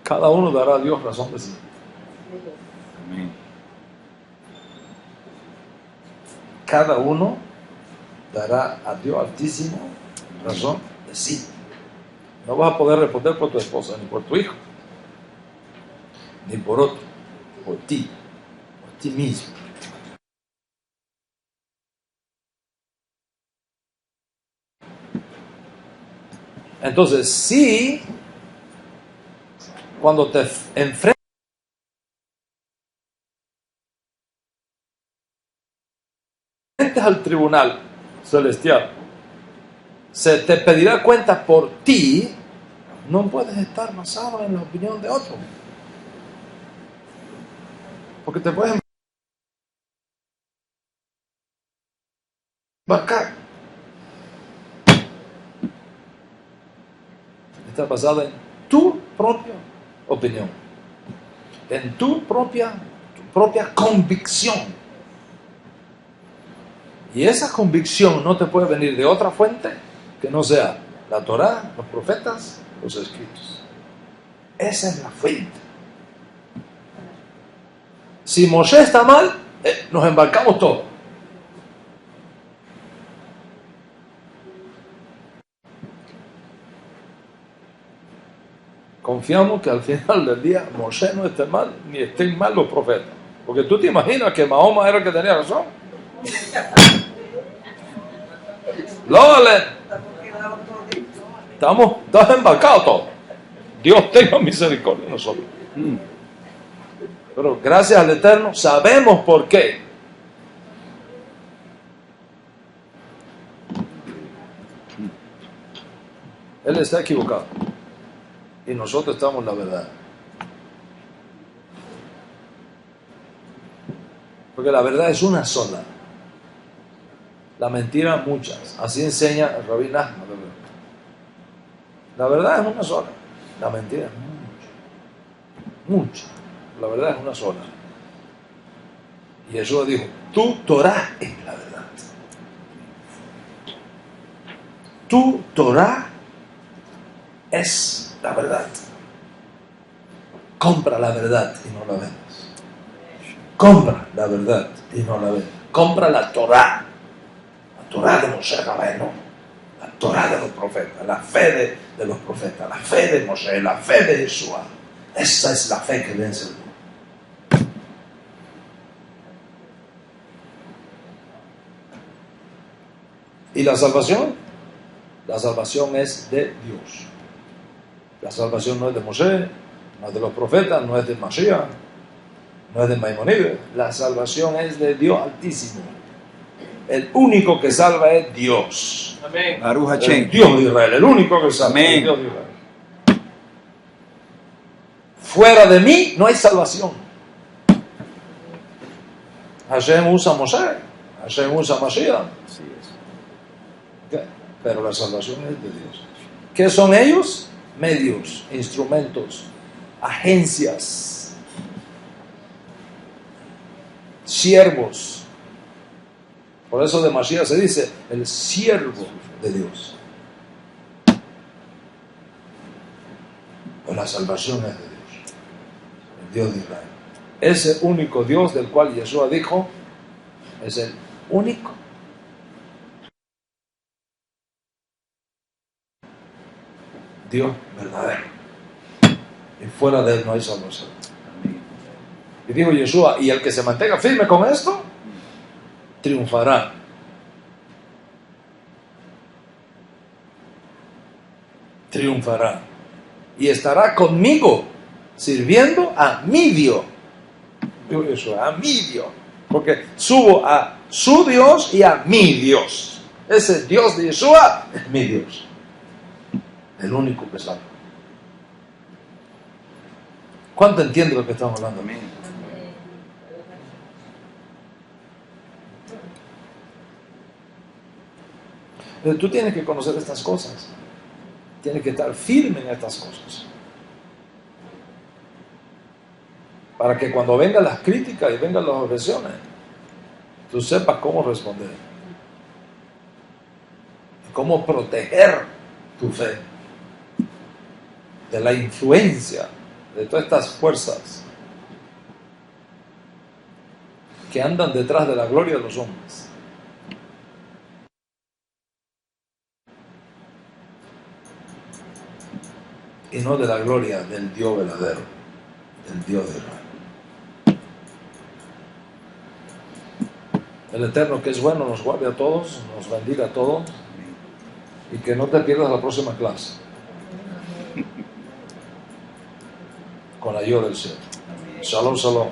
Cada uno dará a Dios razón de sí. Amén. Cada uno dará a Dios Altísimo razón de sí. No vas a poder responder por tu esposa, ni por tu hijo, ni por otro, por ti mismo. Entonces, sí, cuando te enfrentas al tribunal celestial, se te pedirá cuenta por ti, no puedes estar basado en la opinión de otro. Porque te puedes embarcar. Está basada en tu propia opinión, en tu propia convicción. Y esa convicción no te puede venir de otra fuente que no sea la Torá, los profetas, los escritos. Esa es la fuente. Si Moshe está mal, nos embarcamos todos. Confiamos que al final del día Moshe no esté mal, ni estén mal los profetas. Porque tú te imaginas que Mahoma era el que tenía razón. Estamos embarcados todos. Dios tenga misericordia de nosotros. Pero gracias al Eterno sabemos por qué. Él está equivocado y nosotros estamos en la verdad. Porque la verdad es una sola. La mentira muchas. Así enseña el Rabbi Nachman. La verdad es una sola. La mentira es mucha. La verdad es una sola. Y Jesús dijo, tu Torah es la verdad. Tu Torah es la verdad. Compra la verdad y no la vendas. Compra la verdad y no la vendas. Compra la Torah. La Torah de Moshe Rabbeinu. La Torah de los profetas. La fe de los profetas. La fe de Moshe. La fe de Yeshua. Esa es la fe que vence el mundo. ¿Y la salvación? La salvación es de Dios. La salvación no es de Moshe, no es de los profetas, no es de Mashiach, no es de Maimonides. La salvación es de Dios Altísimo. El único que salva es Dios. Amén. Baruch El Hashem. Dios de Israel, el único que salva es Amén. Dios de Israel. Fuera de mí no hay salvación. Hashem usa Moshe, Hashem usa Mashiach. Así es. Okay. Pero la salvación es de Dios. ¿Qué son ellos? Medios, instrumentos, agencias, siervos. Por eso de Mashiach se dice el siervo de Dios. Pues la salvación es de Dios, el Dios de Israel. Ese único Dios del cual Yeshua dijo es el único. Dios verdadero. Y fuera de él no hay salvación. Amén. Y dijo Yeshua, y el que se mantenga firme con esto, triunfará. Triunfará. Y estará conmigo, sirviendo a mi Dios. Dijo Yeshua, a mi Dios. Porque subo a su Dios y a mi Dios. Ese Dios de Yeshua es mi Dios. El único que sabe. ¿Cuánto entiende lo que estamos hablando? Amén. Pero tú tienes que conocer estas cosas. Tienes que estar firme en estas cosas. Para que cuando vengan las críticas y vengan las objeciones, tú sepas cómo responder. Cómo proteger tu fe de la influencia de todas estas fuerzas que andan detrás de la gloria de los hombres. Y no de la gloria del Dios verdadero, del Dios de Israel. El Eterno, que es bueno, nos guarde a todos, nos bendiga a todos y que no te pierdas la próxima clase. Con la ayuda del Señor. Shalom, shalom.